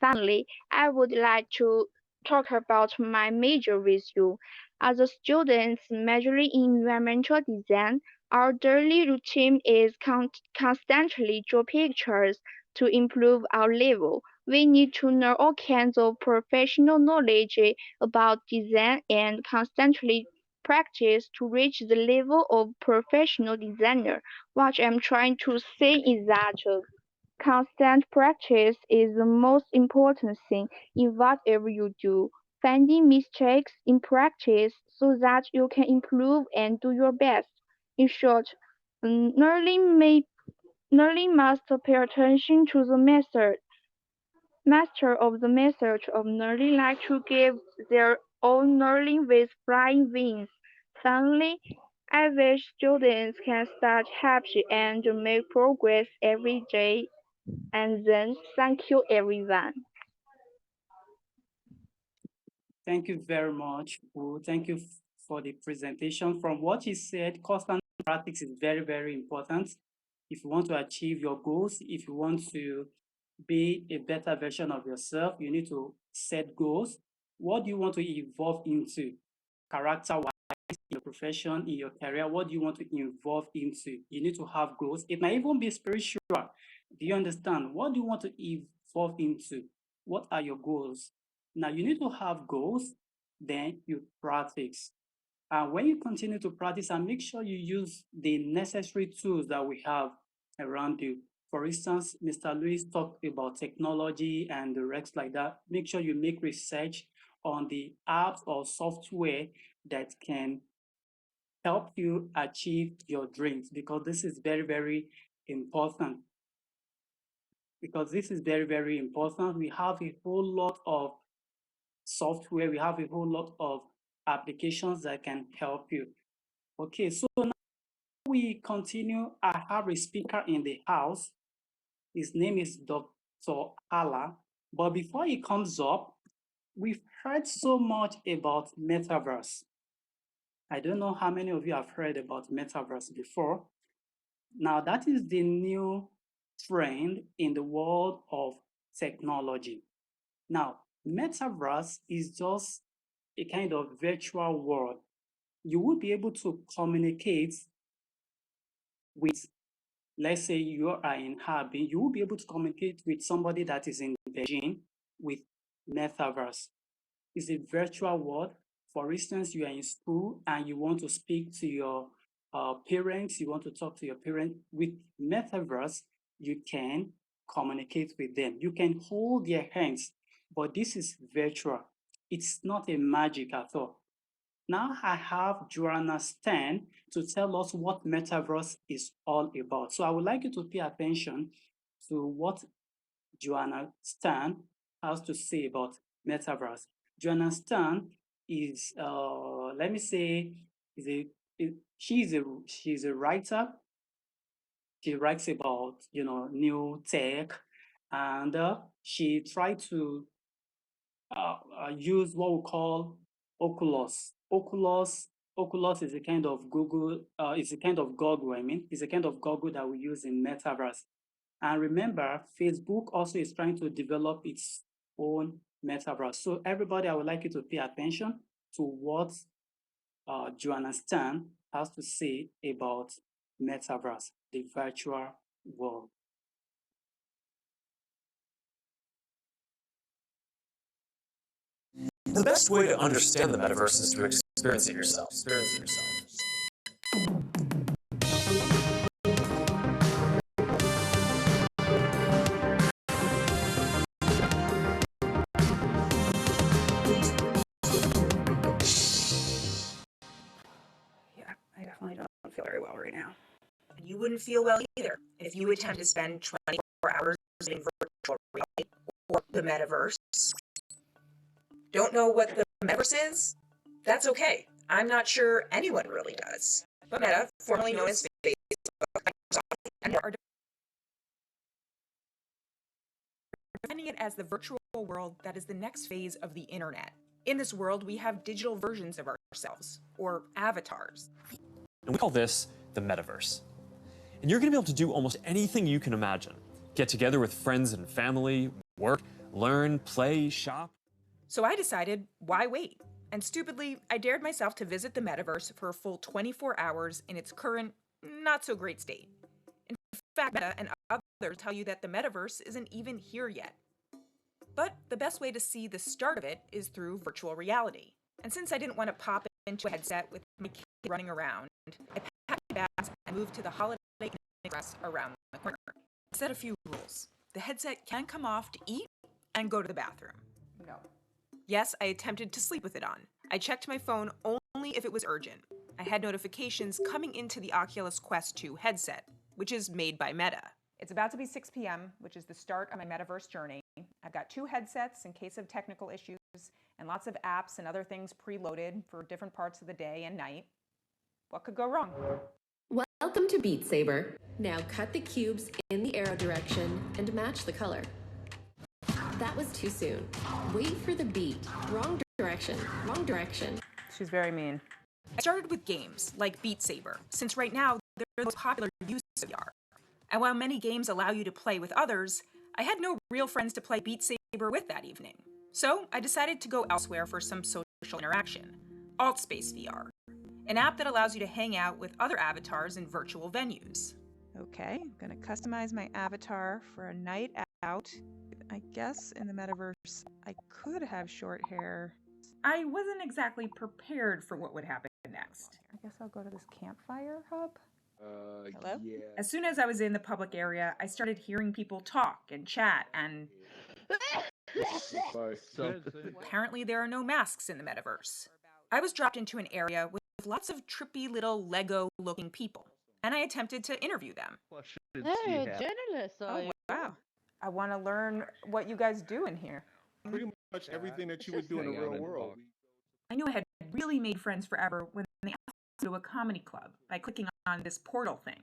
Finally, I would like to talk about my major with you. As a student majoring in environmental design, our daily routine is constantly draw pictures to improve our level. We need to know all kinds of professional knowledge about design and constantly practice to reach the level of professional designer. What I'm trying to say is that constant practice is the most important thing in whatever you do. Finding mistakes in practice so that you can improve and do your best. In short, learning must pay attention to the method. Master of the method of learning like to give their own learning with flying wings. Finally, I wish students can start happy and make progress every day. And then, thank you everyone. Thank you very much, Wu. Thank you for the presentation. From what you said, constant practice is very, very important. If you want to achieve your goals, if you want to be a better version of yourself, you need to set goals. What do you want to evolve into? Character-wise, in your profession, in your career, what do you want to evolve into? You need to have goals. It might even be spiritual. Do you understand? What do you want to evolve into? What are your goals? Now, you need to have goals, then you practice. And when you continue to practice and make sure you use the necessary tools that we have around you. For instance, Mr. Lewis talked about technology and the rest like that. Make sure you make research on the apps or software that can help you achieve your dreams because this is very, very important. because this is very, very important. We have a whole lot of software, we have a whole lot of applications that can help you. Okay, so now we continue. I have a speaker in the house. His name is Dr. Hala. But before he comes up, we've heard so much about Metaverse. I don't know how many of you have heard about Metaverse before. Now, that is the new trend in the world of technology. Now, Metaverse is just a kind of virtual world. You will be able to communicate with, let's say you are in Harbin, you will be able to communicate with somebody that is in Beijing with Metaverse. It's a virtual world. For instance, you are in school and you want to speak to your parents, you want to talk to your parents. With Metaverse, you can communicate with them. You can hold their hands, but this is virtual. It's not a magic at all. Now I have Joanna Stan to tell us what Metaverse is all about. So I would like you to pay attention to what Joanna Stan has to say about Metaverse. Joanna Stan is, let me say, she's a writer. She writes about new tech, and she tried to use what we call Oculus. Oculus is a kind of Google, is a kind of goggle, is a kind of goggle that we use in Metaverse. And remember, Facebook also is trying to develop its own Metaverse. So everybody, I would like you to pay attention to what Joanna Stan has to say about Metaverse, the virtual world. The best way to understand the metaverse is to experience it yourself. Yeah, I definitely don't feel very well right now. You wouldn't feel well either if you attempt to spend 24 hours in virtual reality or the metaverse. Don't know what the metaverse is? That's okay. I'm not sure anyone really does. But Meta, formerly known as Facebook, Microsoft, and more, are defining it as the virtual world that is the next phase of the internet. In this world, we have digital versions of ourselves, or avatars. And we call this the metaverse. And you're going to be able to do almost anything you can imagine. Get together with friends and family, work, learn, play, shop. So I decided, why wait? And stupidly, I dared myself to visit the metaverse for a full 24 hours in its current, not so great state. In fact, Meta and others tell you that the metaverse isn't even here yet. But the best way to see the start of it is through virtual reality. And since I didn't want to pop into a headset with my kid running around, I packed my bags and moved to the Holiday Inn Express around the corner. I set a few rules. The headset can come off to eat and go to the bathroom. No. Yes, I attempted to sleep with it on. I checked my phone only if it was urgent. I had notifications coming into the Oculus Quest 2 headset, which is made by Meta. It's about to be 6 p.m., which is the start of my metaverse journey. I've got 2 headsets in case of technical issues and lots of apps and other things preloaded for different parts of the day and night. What could go wrong? Welcome to Beat Saber. Now cut the cubes in the arrow direction and match the color. That was too soon. Wait for the beat. Wrong direction. Wrong direction. She's very mean. I started with games like Beat Saber, since right now they're the most popular use of VR. And while many games allow you to play with others, I had no real friends to play Beat Saber with that evening. So I decided to go elsewhere for some social interaction. Altspace VR, an app that allows you to hang out with other avatars in virtual venues. Okay, I'm gonna customize my avatar for a night out. I guess in the metaverse, I could have short hair. I wasn't exactly prepared for what would happen next. I guess I'll go to this campfire hub. Hello? Yeah. As soon as I was in the public area, I started hearing people talk and chat, and apparently there are no masks in the metaverse. I was dropped into an area with lots of trippy little Lego-looking people, and I attempted to interview them. They're journalists, Oh, wow. I want to learn what you guys do in here. Pretty much everything that you would do in the real world. I knew I had really made friends forever when they asked me to a comedy club by clicking on this portal thing.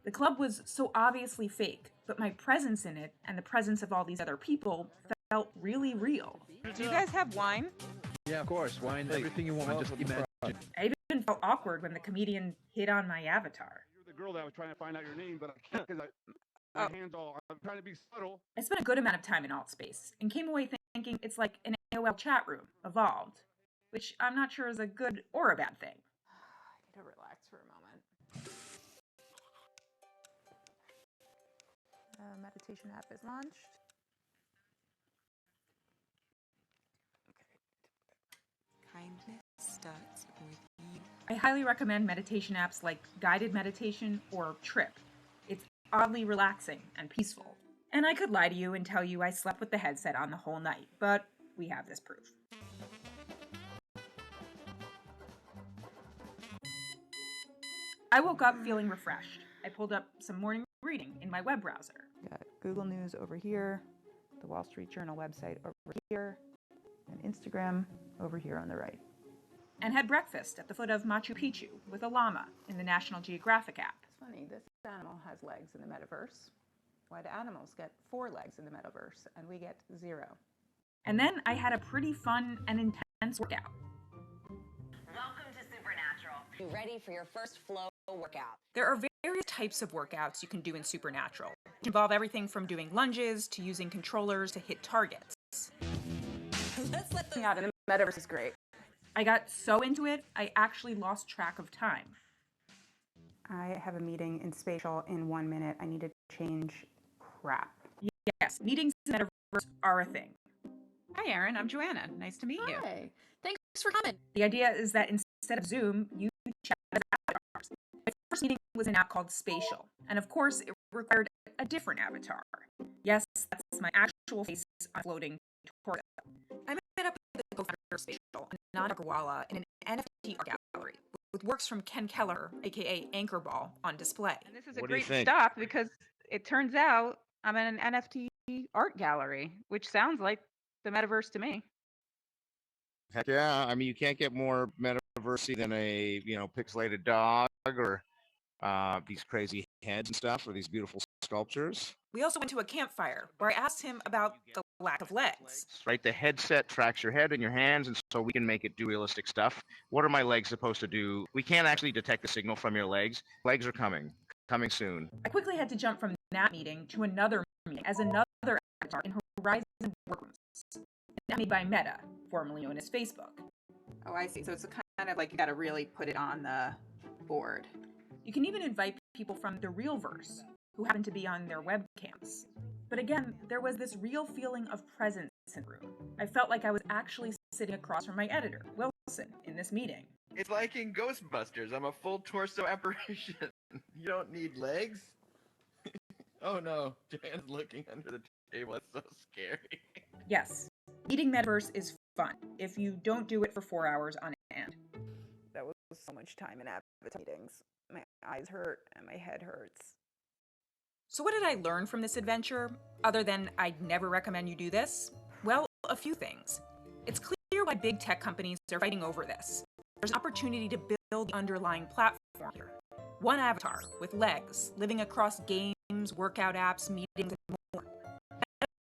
The club was so obviously fake, but my presence in it and the presence of all these other people felt really real. Do you guys have wine? Yeah, of course. Wine, everything you want. Just imagine. I even felt awkward when the comedian hit on my avatar. You're the girl that was trying to find out your name, but I can't because my hands all. I'm trying to be subtle. I spent a good amount of time in Altspace and came away thinking it's like an AOL chat room evolved, which I'm not sure is a good or a bad thing. I need to relax for a moment. Meditation app is launched. Kindness starts with you. I highly recommend meditation apps like Guided Meditation or Trip. It's oddly relaxing and peaceful. And I could lie to you and tell you I slept with the headset on the whole night, but we have this proof. I woke up feeling refreshed. I pulled up some morning reading in my web browser. Got Google News over here, the Wall Street Journal website over here, and Instagram over here on the right. And had breakfast at the foot of Machu Picchu with a llama in the National Geographic app. It's funny, this animal has legs in the metaverse. Why do animals get 4 legs in the metaverse and we get 0? And then I had a pretty fun and intense workout. Welcome to Supernatural. You ready for your first flow workout? There are various types of workouts you can do in Supernatural, which involve everything from doing lunges to using controllers to hit targets. Let's let them out, and the metaverse is great. I got so into it, I actually lost track of time. I have a meeting in Spatial in 1 minute. I need to change crap. Yes, meetings in the metaverse are a thing. Hi, Erin. I'm Joanna. Nice to meet you. Hi. Thanks for coming. The idea is that instead of Zoom, you chat as avatars. My first meeting was an app called Spatial, and of course, it required a different avatar. Yes, that's my actual face on a floating torso. I met up with the co-founder of Spatial, Anand Agarwala, in an NFT art gallery with works from Ken Keller, aka Anchorball, on display. And this is a great stop because it turns out I'm in an NFT art gallery, which sounds like the metaverse to me. Heck yeah! I mean, you can't get more metaversey than a pixelated dog or these crazy heads and stuff, or these beautiful sculptures. We also went to a campfire where I asked him about the lack of legs. Right, the headset tracks your head and your hands, and so we can make it do realistic stuff. What are my legs supposed to do? We can't actually detect the signal from your legs. Legs are coming soon. I quickly had to jump from that meeting to another meeting as another avatar in Horizon Workrooms, made by Meta, formerly known as Facebook. Oh, I see. So it's kind of like you got to really put it on the board. You can even invite people from the real verse who happen to be on their webcams. But again, there was this real feeling of presence in the room. I felt like I was actually sitting across from my editor, Wilson, in this meeting. It's like in Ghostbusters. I'm a full torso apparition. You don't need legs? Oh no, Joanne's looking under the table. It's so scary. Yes, meeting Metaverse is fun if you don't do it for 4 hours on end. That was so much time in avatar meetings. My eyes hurt and my head hurts. So what did I learn from this adventure, other than I'd never recommend you do this? Well, a few things. It's clear why big tech companies are fighting over this. There's an opportunity to build the underlying platform here. One avatar with legs, living across games, workout apps, meetings, and more.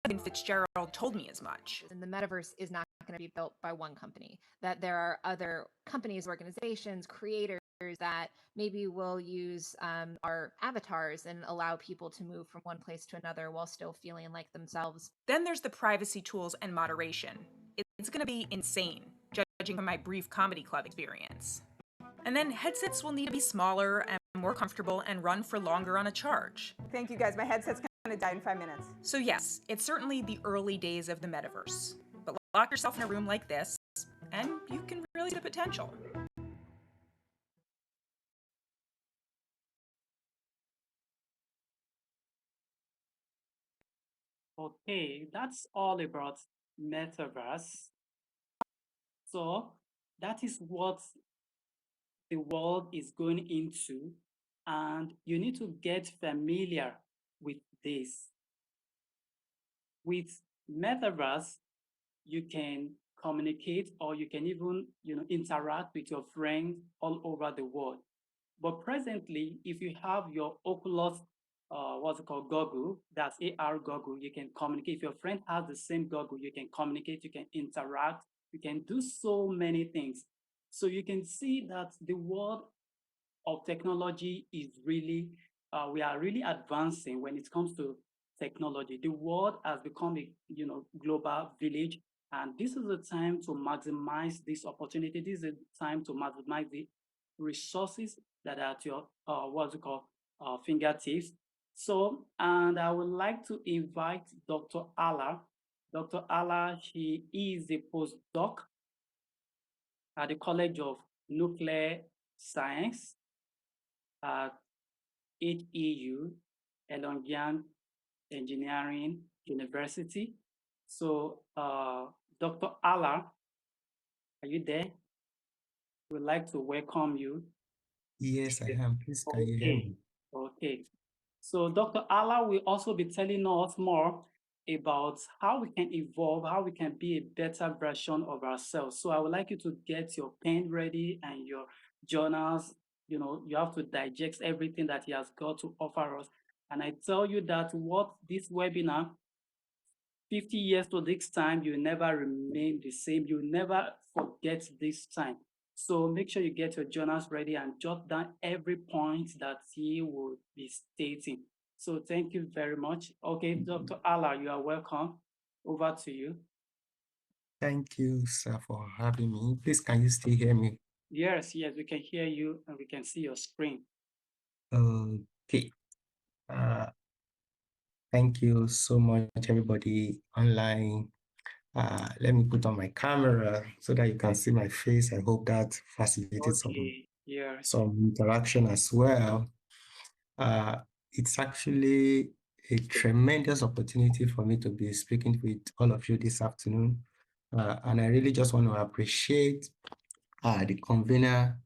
Evan Fitzgerald told me as much. And the metaverse is not going to be built by one company, that there are other companies, organizations, creators that maybe will use our avatars and allow people to move from one place to another while still feeling like themselves. Then there's the privacy tools and moderation. It's going to be insane, judging from my brief comedy club experience. And then headsets will need to be smaller and more comfortable and run for longer on a charge. Thank you guys. My headset's going to die in 5 minutes. So yes, it's certainly the early days of the metaverse. But lock yourself in a room like this, and you can really see the potential. Okay, that's all about Metaverse. So that is what the world is going into, and you need to get familiar with this. with Metaverse, you can communicate or you can even, interact with your friends all over the world. But presently, if you have your Oculus, what's it called, goggle, that's AR goggle, you can communicate. If your friend has the same goggle, you can communicate, you can interact, you can do so many things. So you can see that the world of technology is really, we are really advancing when it comes to technology. The world has become a, global village, and this is the time to maximize this opportunity. This is the time to maximize the resources that are at your, what's it called, fingertips. So, and I would like to invite Dr. Ala. Dr. Ala, she is a postdoc at the College of Nuclear Science at HEU, Elongian Engineering University. So, Dr. Ala, are you there? We'd like to welcome you. Yes, I am. Please, can you hear me? Okay. So Dr. Ala will also be telling us more about how we can evolve, how we can be a better version of ourselves. So I would like you to get your pen ready and your journals. You have to digest everything that he has got to offer us. And I tell you that what this webinar, 50 years to this time, you never remain the same. You never forget this time. So make sure you get your journals ready and jot down every point that he will be stating. So thank you very much. Okay, Dr. Ala, you are welcome. Over to you. Thank you, sir, for having me. Please, can you still hear me? Yes, we can hear you and we can see your screen. Okay. Thank you so much, everybody online. Let me put on my camera so that you can see my face. I hope that facilitated some interaction as well. It's actually a tremendous opportunity for me to be speaking with all of you this afternoon. And I really just want to appreciate the convener,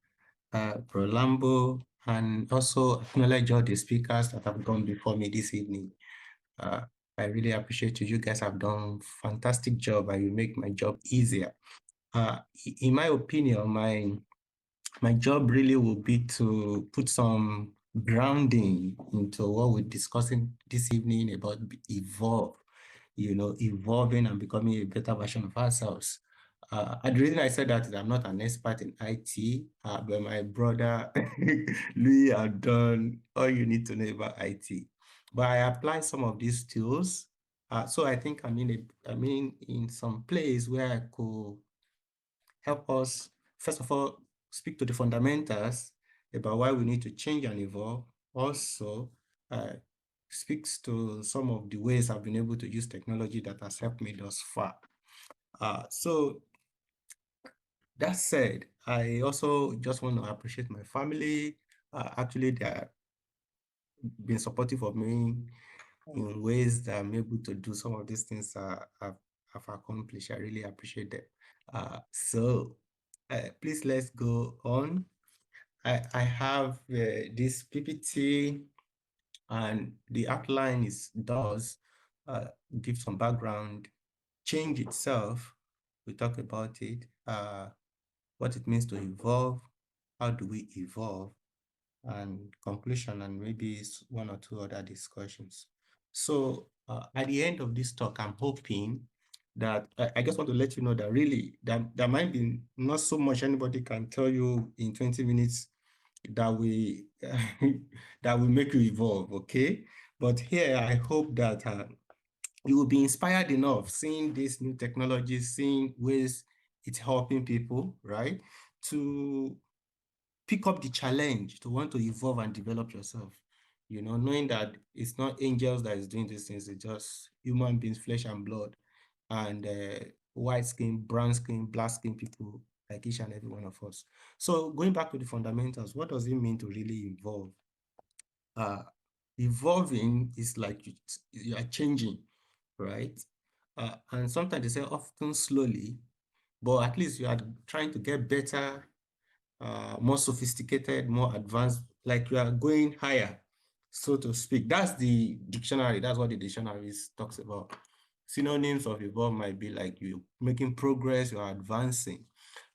Prolambo, and also acknowledge all the speakers that have gone before me this evening. I really appreciate you. You guys have done a fantastic job and you make my job easier. In my opinion, my job really will be to put some grounding into what we're discussing this evening about evolving and becoming a better version of ourselves. And the reason I said that is I'm not an expert in IT, but my brother Louis have done all you need to know about IT. But I apply some of these tools. So I think I'm in some place where I could help us, first of all, speak to the fundamentals about why we need to change and evolve. Also, speaks to some of the ways I've been able to use technology that has helped me thus far. So that said, I also just want to appreciate my family. Actually, they have been supportive of me in ways that I'm able to do some of these things I've accomplished. I really appreciate that. So please, let's go on. I have this PPT, and the outline does give some background. Change itself, we talk about it, what it means to evolve, how do we evolve, and conclusion, and maybe one or two other discussions. So at the end of this talk, I'm hoping that I just want to let you know that really there might be not so much anybody can tell you in 20 minutes that we that will make you evolve, okay? But here I hope that you will be inspired enough seeing these new technologies, seeing ways it's helping people, right? To pick up the challenge, to want to evolve and develop yourself, knowing that it's not angels that is doing these things, it's just human beings, flesh and blood, and white skin, brown skin, black skin people like each and every one of us. So going back to the fundamentals, what does it mean to really evolve? Evolving is like you are changing, right? And sometimes they say often slowly, but at least you are trying to get better, more sophisticated, more advanced, like you are going higher, so to speak. That's the dictionary. That's what the dictionary talks about. synonyms of evolve might be like you're making progress, you're advancing.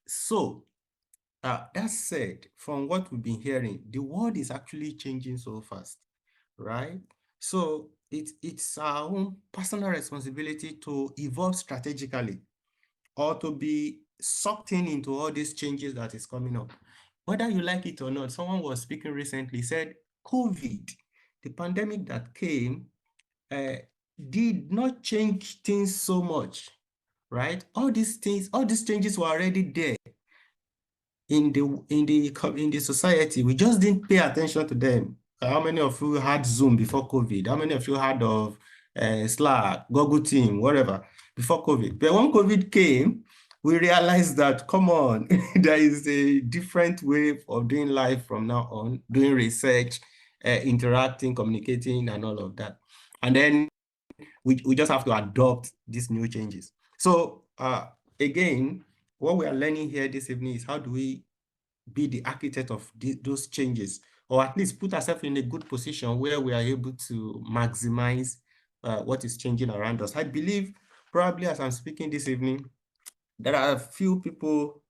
So that said, from what we've been hearing, the world is actually changing so fast, right? So it's our own personal responsibility to evolve strategically or to be sucked into all these changes that is coming up. Whether you like it or not, someone was speaking recently, said COVID, the pandemic that came, did not change things so much, right? All these changes were already there in the society. We just didn't pay attention to them. How many of you had Zoom before COVID? How many of you had of Slack, Google Team, whatever, before COVID? But when COVID came, we realized that, come on, there is a different way of doing life from now on, doing research, interacting, communicating, and all of that. And then we just have to adopt these new changes. So again, what we are learning here this evening is how do we be the architect of those changes, or at least put ourselves in a good position where we are able to maximize what is changing around us. I believe probably as I'm speaking this evening, there are a few people,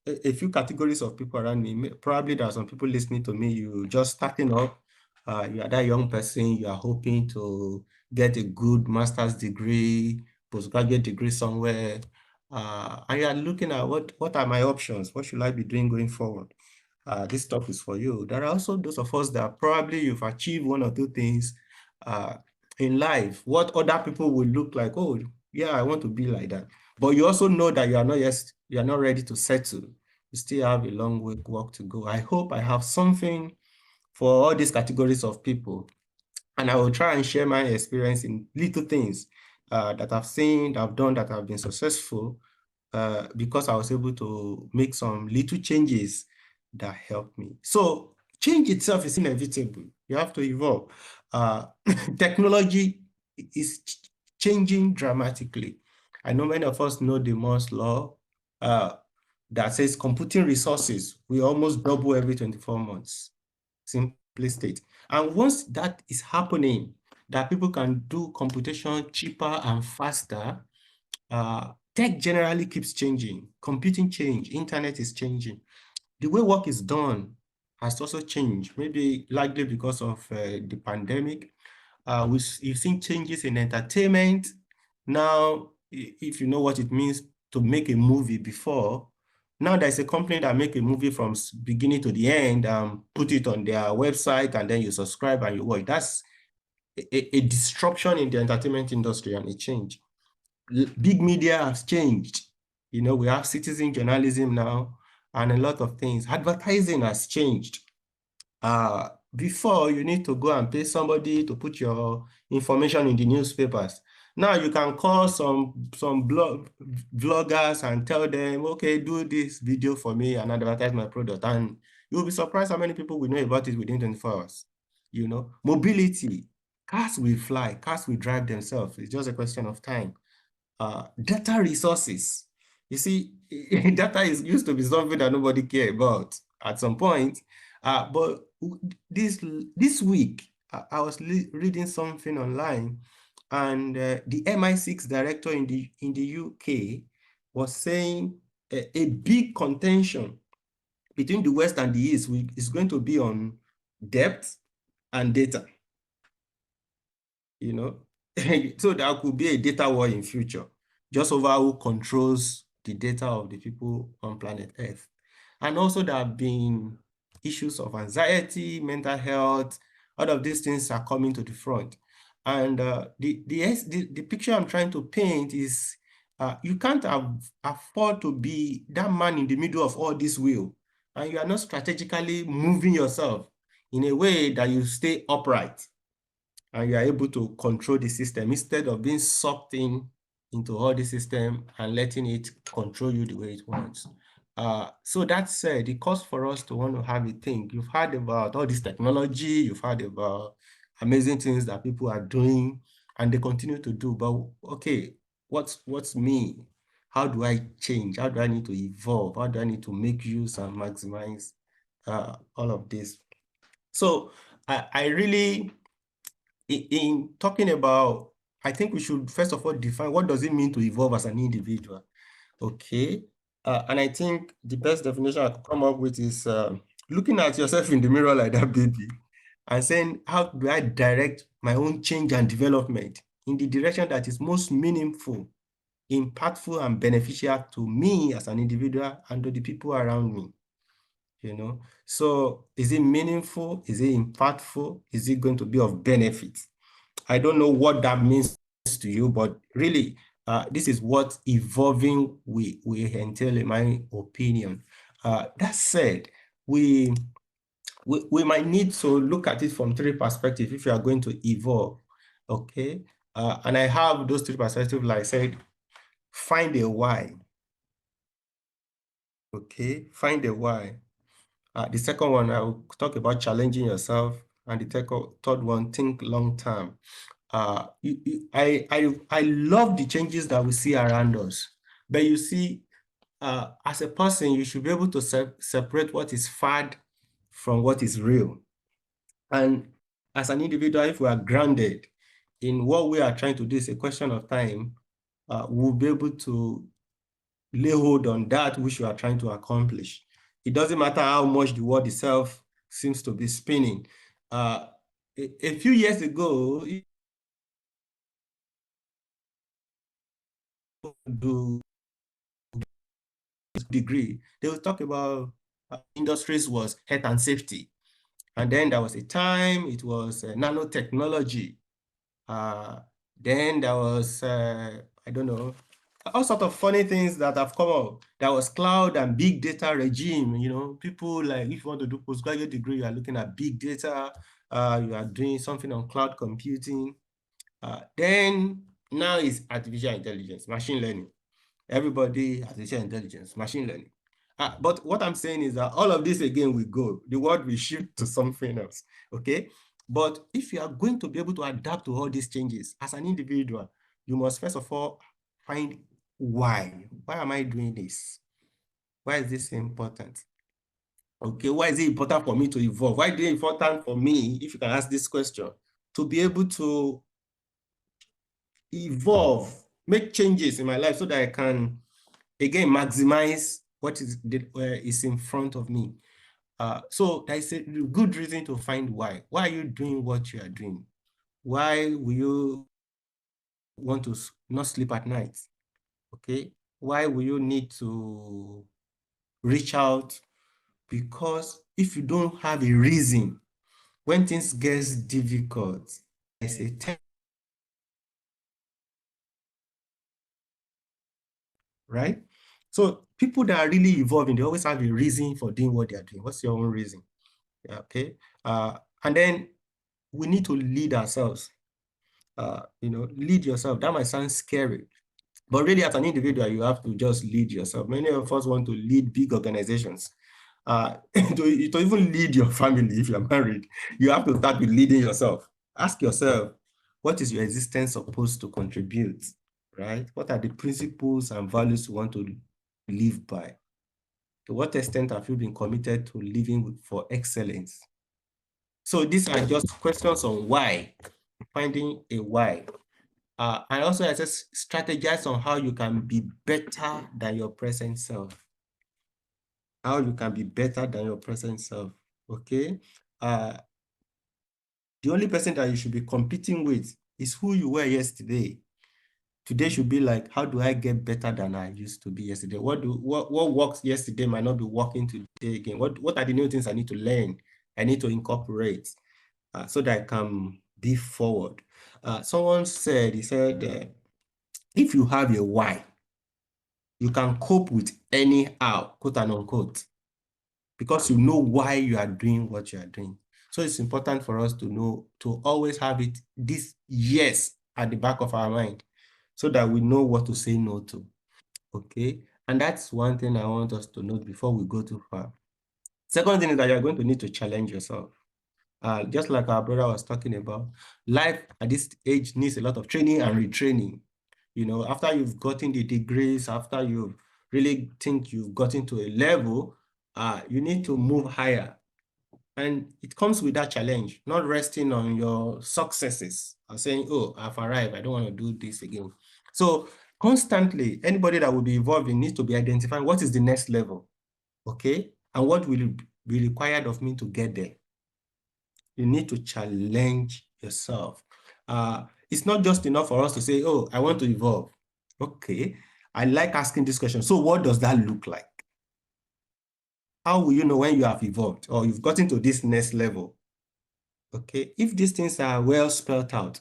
a few categories of people around me. Probably there are some people listening to me, you just starting up, you are that young person, you are hoping to get a good master's degree, postgraduate degree somewhere, and you are looking at what are my options? What should I be doing going forward? This talk is for you. There are also those of us that probably you've achieved one or two things in life, what other people will look like, oh, yeah, I want to be like that. But you also know that you are not ready to settle. You still have a long walk to go. I hope I have something for all these categories of people. And I will try and share my experience in little things that I've seen, that I've done, that have been successful because I was able to make some little changes that helped me. So change itself is inevitable. You have to evolve. Technology is changing dramatically. I know many of us know the Moore's law that says computing resources will almost double every 24 months, simply state. And once that is happening, that people can do computation cheaper and faster, tech generally keeps changing. Computing change, internet is changing. The way work is done has also changed, maybe likely because of the pandemic. We've seen changes in entertainment. Now, if you know what it means to make a movie before, now there's a company that make a movie from beginning to the end, put it on their website, and then you subscribe and you watch. That's a disruption in the entertainment industry and a change. Big media has changed. You know, we have citizen journalism now and a lot of things. Advertising has changed. Before, you need to go and pay somebody to put your information in the newspapers. Now you can call some vloggers and tell them, okay, do this video for me and advertise my product. And you'll be surprised how many people will know about it within 24 hours. You know, mobility, cars will fly, cars will drive themselves. It's just a question of time. Data resources. You see, data used to be something that nobody cared about at some point. But this week, I was reading something online, and the MI6 director in the UK was saying a big contention between the West and the East is going to be on depth and data. You know, so there could be a data war in future, just over who controls the data of the people on planet Earth. And also there have been issues of anxiety, mental health, all of these things are coming to the front. And the picture I'm trying to paint is you can't afford to be that man in the middle of all this wheel, and you are not strategically moving yourself in a way that you stay upright and you are able to control the system instead of being sucked into all the system and letting it control you the way it wants. So that said, it calls for us to want to have a think. You've heard about all this technology, you've heard about amazing things that people are doing and they continue to do, but okay, what's me? How do I change? How do I need to evolve? How do I need to make use and maximize all of this? So I really, in talking about, I think we should first of all define what does it mean to evolve as an individual. Okay. And I think the best definition I could come up with is looking at yourself in the mirror like that baby and saying, how do I direct my own change and development in the direction that is most meaningful, impactful, and beneficial to me as an individual and to the people around me? So is it meaningful? Is it impactful? Is it going to be of benefit? I don't know what that means to you, but really, this is what evolving we entail, in my opinion. That said, we might need to look at it from three perspectives if you are going to evolve, okay? And I have those three perspectives, like I said, find a why, okay? Find a why. The second one, I will talk about challenging yourself, and the third one, think long term. I love the changes that we see around us, but you see, as a person, you should be able to separate what is fad from what is real. And as an individual, if we are grounded in what we are trying to do, is a question of time, we'll be able to lay hold on that which we are trying to accomplish. It doesn't matter how much the world itself seems to be spinning. A few years ago, do degree, they will talk about industries was health and safety. And then there was a time it was nanotechnology. Then there was, I don't know, all sorts of funny things that have come up. There was cloud and big data regime. People, like, if you want to do postgraduate degree, you are looking at big data, you are doing something on cloud computing. Then now it's artificial intelligence, machine learning. Everybody, artificial intelligence, machine learning. But what I'm saying is that all of this again will go. The world will shift to something else, okay? But if you are going to be able to adapt to all these changes as an individual, you must first of all find why. Why am I doing this? Why is this important? Okay, why is it important for me to evolve? Why is it important for me, if you can ask this question, to be able to evolve, make changes in my life so that I can, again, maximize what is in front of me. So there is a good reason to find why. Why are you doing what you are doing? Why will you want to not sleep at night? Okay. Why will you need to reach out? Because if you don't have a reason, when things get difficult, there's a time, right? So people that are really evolving, they always have a reason for doing what they are doing. What's your own reason? Okay. And then we need to lead ourselves. Lead yourself. That might sound scary, but really, as an individual, you have to just lead yourself. Many of us want to lead big organizations. To even lead your family, if you're married, you have to start with leading yourself. Ask yourself, what is your existence supposed to contribute, right? What are the principles and values you want to live by? To what extent have you been committed to living for excellence? So these are just questions on why, finding a why. And also, I just strategize on how you can be better than your present self. How you can be better than your present self, okay? The only person that you should be competing with is who you were yesterday. Today should be like, how do I get better than I used to be yesterday? What worked yesterday might not be working today again. What are the new things I need to learn? I need to incorporate so that I can be forward. Someone said, he said, if you have a why, you can cope with any how, quote and unquote, because you know why you are doing what you are doing. So it's important for us to know, to always have this yes at the back of our mind, so that we know what to say no to. Okay. And that's one thing I want us to note before we go too far. Second thing is that you're going to need to challenge yourself. Just like our brother was talking about, life at this age needs a lot of training and retraining. After you've gotten the degrees, after you really think you've gotten to a level, you need to move higher. And it comes with that challenge, not resting on your successes and saying, oh, I've arrived, I don't want to do this again. So constantly, anybody that will be evolving needs to be identifying what is the next level, okay? And what will be required of me to get there. You need to challenge yourself. It's not just enough for us to say, oh, I want to evolve. Okay, I like asking this question. So what does that look like? How will you know when you have evolved or you've gotten to this next level? Okay, if these things are well spelled out,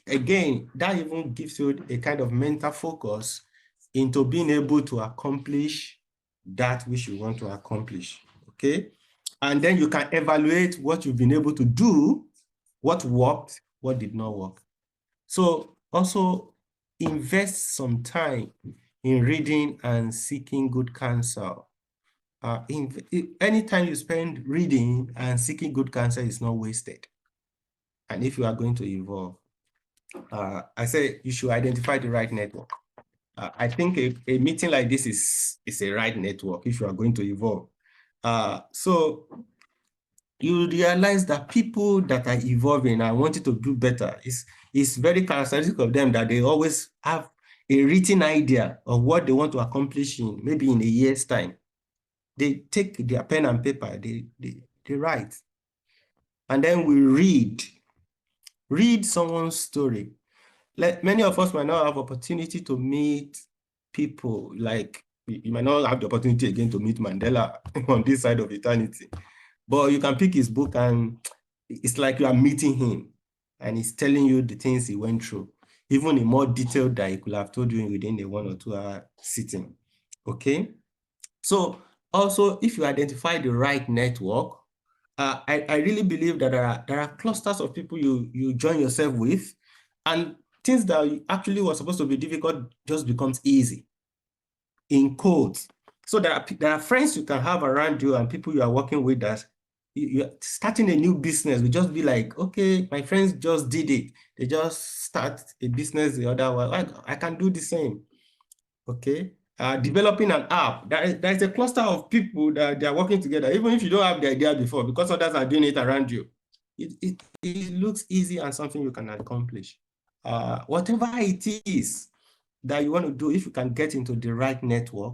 again, that even gives you a kind of mental focus into being able to accomplish that which you want to accomplish, okay? And then you can evaluate what you've been able to do, what worked, what did not work. So also invest some time in reading and seeking good counsel. Anytime you spend reading and seeking good counsel is not wasted. And if you are going to evolve, I say you should identify the right network. I think a meeting like this is a right network if you are going to evolve. So you realize that people that are evolving and wanting to do better is very characteristic of them that they always have a written idea of what they want to accomplish in maybe in a year's time. They take their pen and paper, they write. And then we read someone's story. Like many of us might not have opportunity to meet people, like you might not have the opportunity again to meet Mandela on this side of eternity, but you can pick his book and it's like you are meeting him and he's telling you the things he went through, even in more detail than he could have told you within a 1 or 2 hour sitting, okay? So also, if you identify the right network, I really believe that there are clusters of people you join yourself with, and things that actually were supposed to be difficult just becomes easy, in quotes. So there are friends you can have around you and people you are working with that you're starting a new business will just be like, okay, my friends just did it. They just start a business the other way. I can do the same, okay? Developing an app, there is a cluster of people that they are working together, even if you don't have the idea before, because others are doing it around you. It looks easy and something you can accomplish. Whatever it is that you want to do, if you can get into the right network,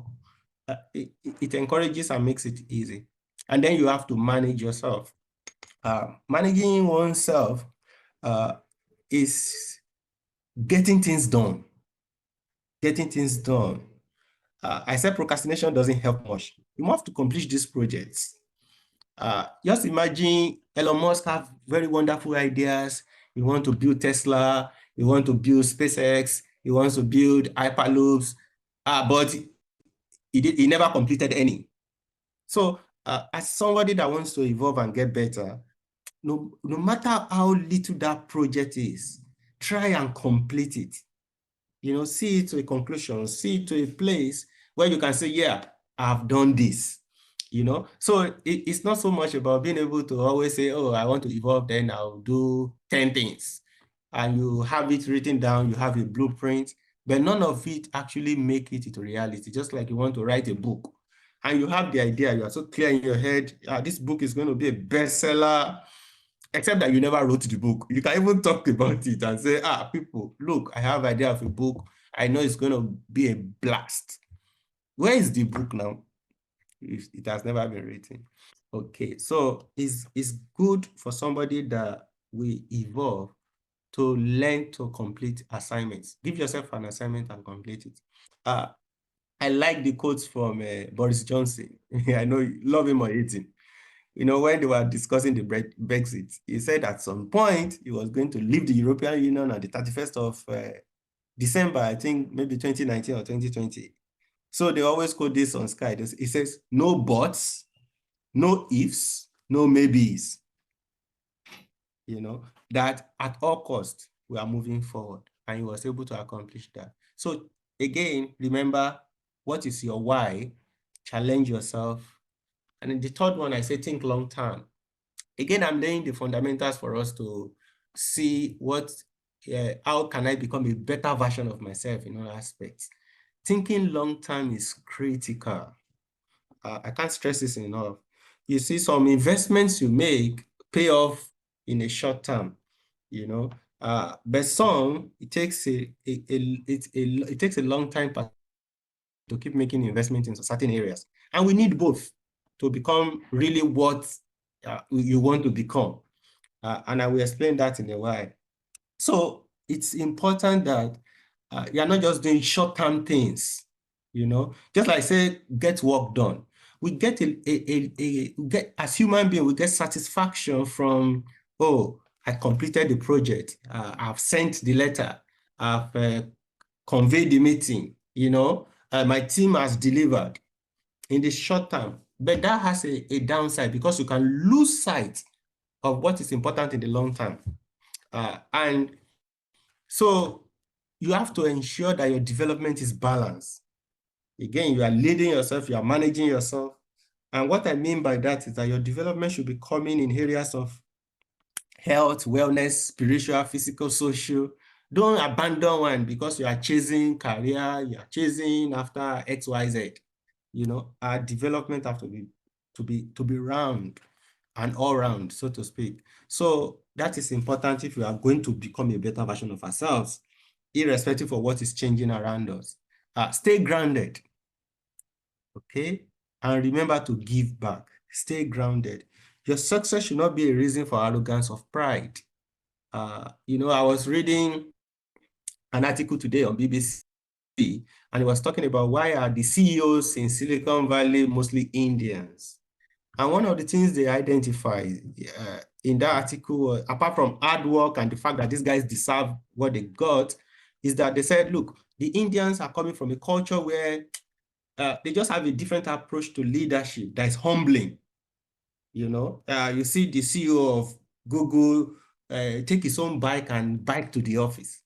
it encourages and makes it easy. And then you have to manage yourself. Managing oneself is getting things done. Getting things done. I said procrastination doesn't help much. You have to complete these projects. Just imagine Elon Musk have very wonderful ideas. You want to build Tesla, you want to build SpaceX, he wants to build Hyperloops, but he never completed any. So as somebody that wants to evolve and get better, no matter how little that project is, try and complete it. You know, see it to a conclusion, see it to a place where you can say, yeah, I've done this. You know, so it's not so much about being able to always say, oh, I want to evolve, then I'll do 10 things. And you have it written down, you have a blueprint, but none of it actually make it into reality. Just like you want to write a book and you have the idea, you are so clear in your head, this book is going to be a bestseller, except that you never wrote the book. You can even talk about it and say, people, look, I have an idea of a book. I know it's going to be a blast. Where is the book now? It has never been written. Okay, so it's good for somebody that will evolve to learn to complete assignments. Give yourself an assignment and complete it. I like the quotes from Boris Johnson. I know you love him or hate him. You know, when they were discussing the Brexit, he said at some point he was going to leave the European Union on the 31st of December, I think maybe 2019 or 2020. So they always quote this on Sky. It says, no buts, no ifs, no maybes. You know, that at all costs, we are moving forward. And he was able to accomplish that. So again, remember, what is your why? Challenge yourself. And in the third one, I say think long term. Again, I'm laying the fundamentals for us to see how can I become a better version of myself in all aspects. Thinking long term is critical. I can't stress this enough. you see some investments you make pay off in a short term, you know. But some, it takes it takes a long time to keep making investments in certain areas. And we need both to become really what you want to become. And I will explain that in a while. So it's important that you're not just doing short-term things, you know, just like say, get work done. We get as human beings, we get satisfaction from, oh, I completed the project. I've sent the letter. I've conveyed the meeting, you know, my team has delivered in the short term. But that has a downside because you can lose sight of what is important in the long term. And so you have to ensure that your development is balanced. Again, you are leading yourself, you are managing yourself. And what I mean by that is that your development should be coming in areas of health, wellness, spiritual, physical, social. Don't abandon one because you are chasing career, you are chasing after XYZ. You know, our development have to be round and all round, so to speak. So that is important if we are going to become a better version of ourselves, irrespective of what is changing around us. Stay grounded, okay? And remember to give back. Stay grounded. Your success should not be a reason for arrogance or pride. You know, I was reading an article today on BBC, and it was talking about why are the CEOs in Silicon Valley mostly Indians? And one of the things they identify in that article, apart from hard work and the fact that these guys deserve what they got, is that they said, look, the Indians are coming from a culture where they just have a different approach to leadership that is humbling. You know, you see the CEO of Google take his own bike and bike to the office.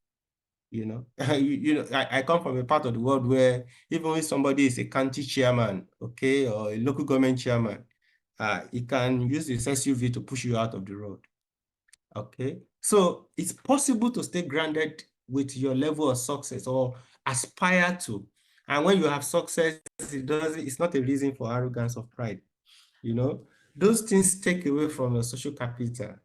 You know, I come from a part of the world where even if somebody is a county chairman, okay, or a local government chairman, he can use his SUV to push you out of the road. Okay, so it's possible to stay grounded with your level of success or aspire to. And when you have success, it's not a reason for arrogance or pride. You know, those things take away from your social capital.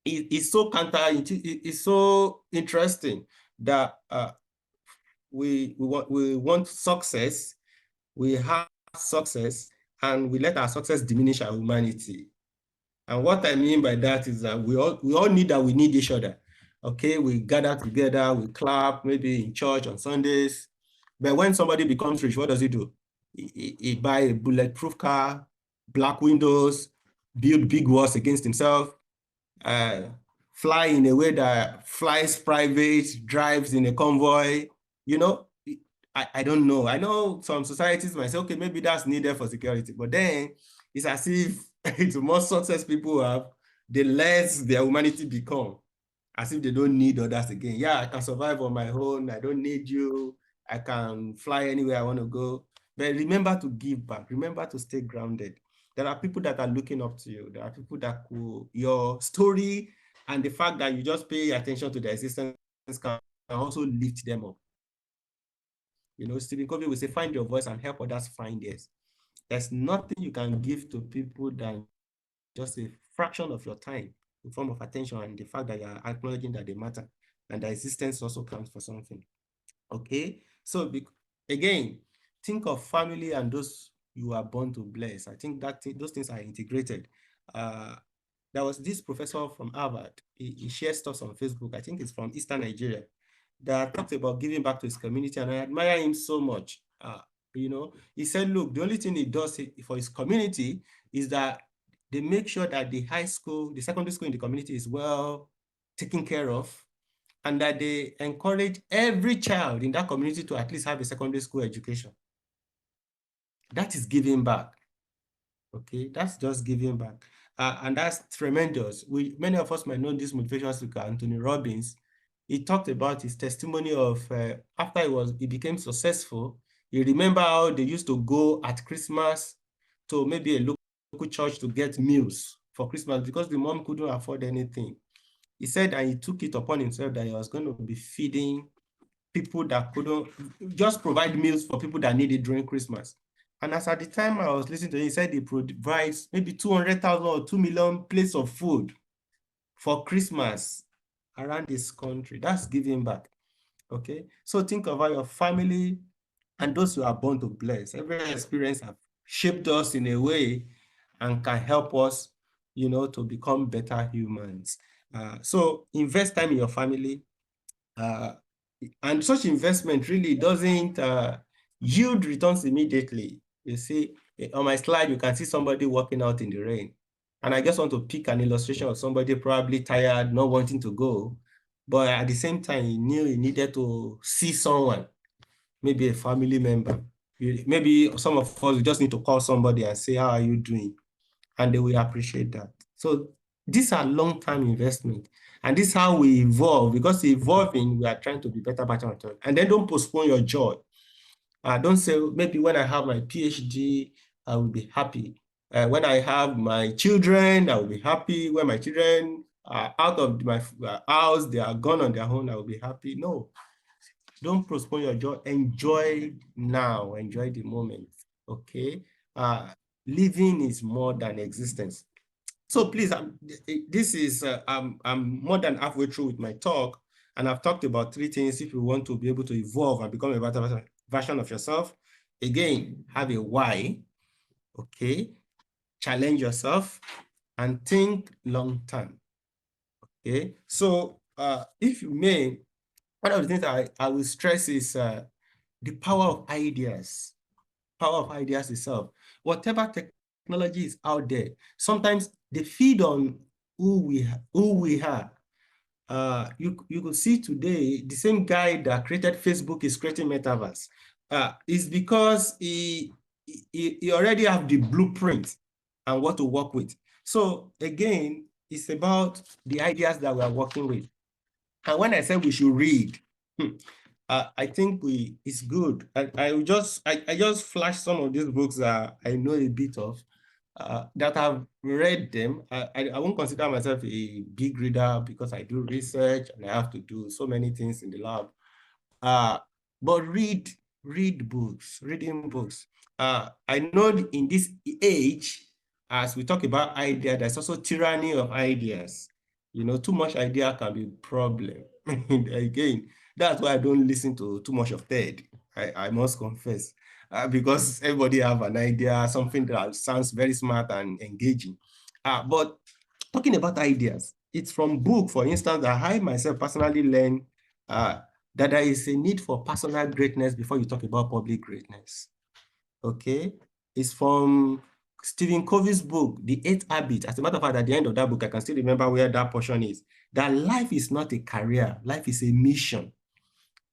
It's so it's so interesting that we want success, we have success, and we let our success diminish our humanity. And what I mean by that is that we all need that we need each other. Okay, we gather together, we clap, maybe in church on Sundays. But when somebody becomes rich, what does he do? He buy a bulletproof car, black windows, build big walls against himself, fly in a way that flies private, drives in a convoy. You know, I don't know. I know some societies might say, okay, maybe that's needed for security. But then it's as if the more success people have, the less their humanity become. As if they don't need others again. Yeah, I can survive on my own. I don't need you. I can fly anywhere I want to go. But remember to give back. Remember to stay grounded. There are people that are looking up to you. There are people that your story and the fact that you just pay attention to their existence can also lift them up. You know, Stephen Covey will say, find your voice and help others find theirs. There's nothing you can give to people than just a fraction of your time in form of attention and the fact that you are acknowledging that they matter and their existence also counts for something. Okay, so again, think of family and those you are born to bless. I think that those things are integrated. There was this professor from Harvard. He shared stuff on Facebook. I think it's from Eastern Nigeria that talked about giving back to his community, and I admire him so much. You know, he said, look, the only thing he does for his community is that they make sure that the high school, the secondary school in the community is well taken care of, and that they encourage every child in that community to at least have a secondary school education. That is giving back. Okay, that's just giving back. And that's tremendous. Many of us might know this motivation speaker, Anthony Robbins. He talked about his testimony of after he became successful. You remember how they used to go at Christmas to maybe a local church to get meals for Christmas because the mom couldn't afford anything. He said that he took it upon himself that he was going to be feeding people that couldn't, just provide meals for people that need it during Christmas. And as at the time I was listening to him, he said he provides maybe 200,000 or 2 million plates of food for Christmas around this country. That's giving back. Okay. So think about your family and those who are born to bless. Every experience have shaped us in a way and can help us, to become better humans. So invest time in your family. And such investment really doesn't yield returns immediately. You see, on my slide, you can see somebody walking out in the rain. And I just want to pick an illustration of somebody probably tired, not wanting to go. But at the same time, he knew he needed to see someone, maybe a family member. Maybe some of us just need to call somebody and say, how are you doing? And they will appreciate that. So these are long-term investment. And this is how we evolve, because evolving, we are trying to be better. And then don't postpone your joy. Don't say, maybe when I have my PhD, I will be happy. When I have my children, I will be happy. When my children are out of my house, they are gone on their own, I will be happy. No, don't postpone your joy. Enjoy now. Enjoy the moment. Okay. Living is more than existence. So please, I'm more than halfway through with my talk, and I've talked about 3 things if you want to be able to evolve and become a better version of yourself. Again, have a why. Okay. Challenge yourself and think long term. Okay. So if you may, one of the things I will stress is the power of ideas. Power of ideas itself. Whatever technology is out there, sometimes they feed on who we are. You could see today, the same guy that created Facebook is creating Metaverse. It's because he already have the blueprint and what to work with. So again, it's about the ideas that we are working with. And when I say we should read, I think it's good. I just flashed some of these books that I know a bit of, that I've read them. I won't consider myself a big reader because I do research and I have to do so many things in the lab. But reading books. I know in this age, as we talk about idea, there's also tyranny of ideas. Too much idea can be a problem. Again, that's why I don't listen to too much of TED. I must confess, because everybody have an idea, something that sounds very smart and engaging. But talking about ideas, it's from book, for instance, that I myself personally learned that there is a need for personal greatness before you talk about public greatness. Okay, it's from Stephen Covey's book, The 8 Habits. As a matter of fact, at the end of that book, I can still remember where that portion is. That life is not a career, life is a mission.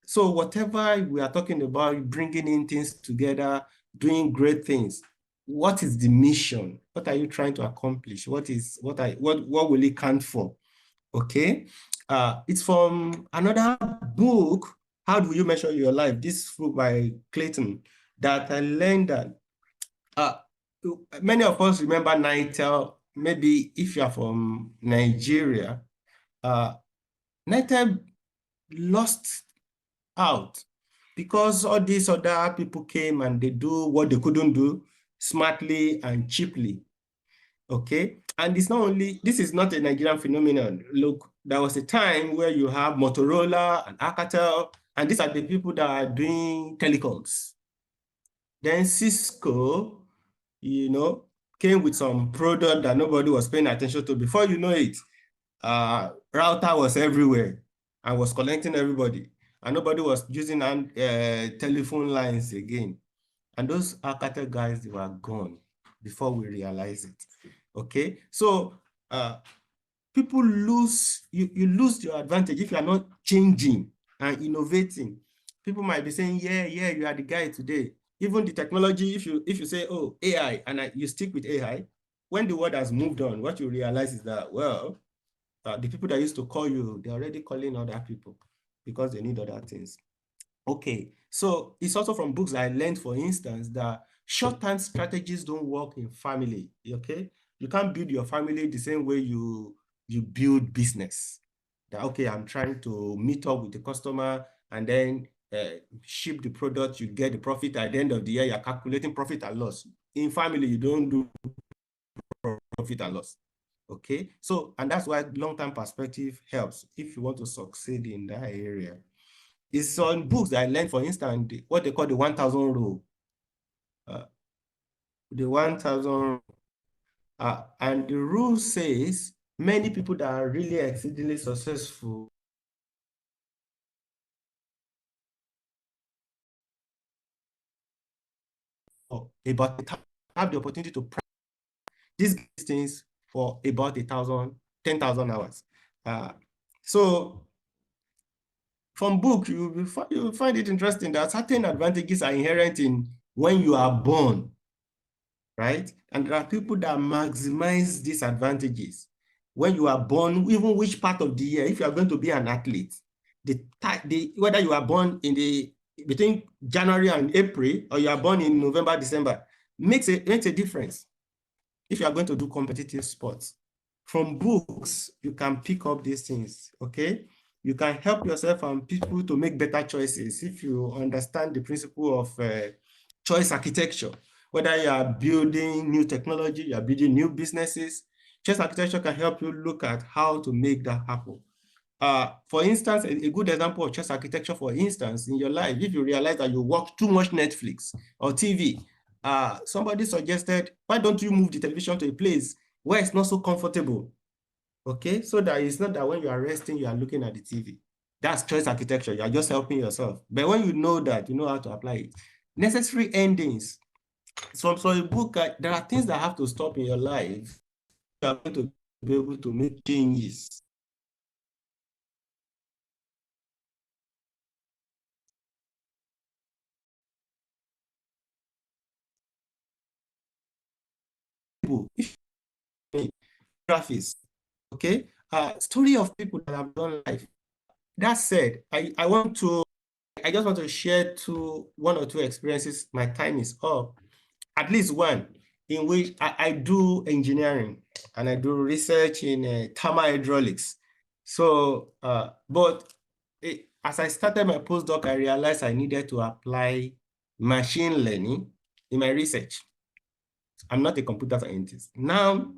So whatever we are talking about, bringing in things together, doing great things, what is the mission? What are you trying to accomplish? What will it count for? Okay, it's from another book, How Do You Measure Your Life? This book by Clayton, that I learned that many of us remember Nitel. Maybe if you are from Nigeria, Nitel lost out because all these other people came and they do what they couldn't do smartly and cheaply. Okay, and it's not only, this is not a Nigerian phenomenon. Look, there was a time where you have Motorola and Alcatel, and these are the people that are doing telecoms. Then Cisco, came with some product that nobody was paying attention to. Before you know it, router was everywhere and was connecting everybody, and nobody was using telephone lines again. And those Alcatel guys, they were gone before we realized it. Okay, so people lose, you lose your advantage if you are not changing and innovating. People might be saying, yeah, you are the guy today. Even the technology, if you say, oh, AI, and you stick with AI, when the world has moved on, what you realize is that, well, the people that used to call you, they're already calling other people because they need other things. Okay, so it's also from books I learned, for instance, that short-term strategies don't work in family. Okay, you can't build your family the same way you build business. That, okay, I'm trying to meet up with the customer, and then ship the product, you get the profit. At the end of the year, you're calculating profit and loss. In family, you don't do profit and loss. Okay, so, and that's why long-term perspective helps if you want to succeed in that area. It's on books that I learned, for instance, what they call the 1,000 rule. The 1,000, and the rule says many people that are really exceedingly successful about have the opportunity to practice these things for about 10,000 hours. So from book, you will find it interesting that certain advantages are inherent in when you are born, right? And there are people that maximize these advantages. When you are born, even which part of the year, if you are going to be an athlete, whether you are born between January and April, or you are born in November, December, makes a difference if you are going to do competitive sports. From books, you can pick up these things, okay? You can help yourself and people to make better choices if you understand the principle of choice architecture. Whether you are building new technology, you are building new businesses, choice architecture can help you look at how to make that happen. For instance, a good example of choice architecture, for instance, in your life, if you realize that you watch too much Netflix or TV, somebody suggested, why don't you move the television to a place where it's not so comfortable? Okay, so that it's not that when you are resting, you are looking at the TV. That's choice architecture. You are just helping yourself. But when you know that, you know how to apply it. Necessary endings. So a book, there are things that have to stop in your life. You are going to be able to make changes. Graphics, okay? Story of people that have done life. That said, I just want to share one or two experiences. My time is up. At least one in which I do engineering and I do research in thermal hydraulics. So, but as I started my postdoc, I realized I needed to apply machine learning in my research. I'm not a computer scientist. Now,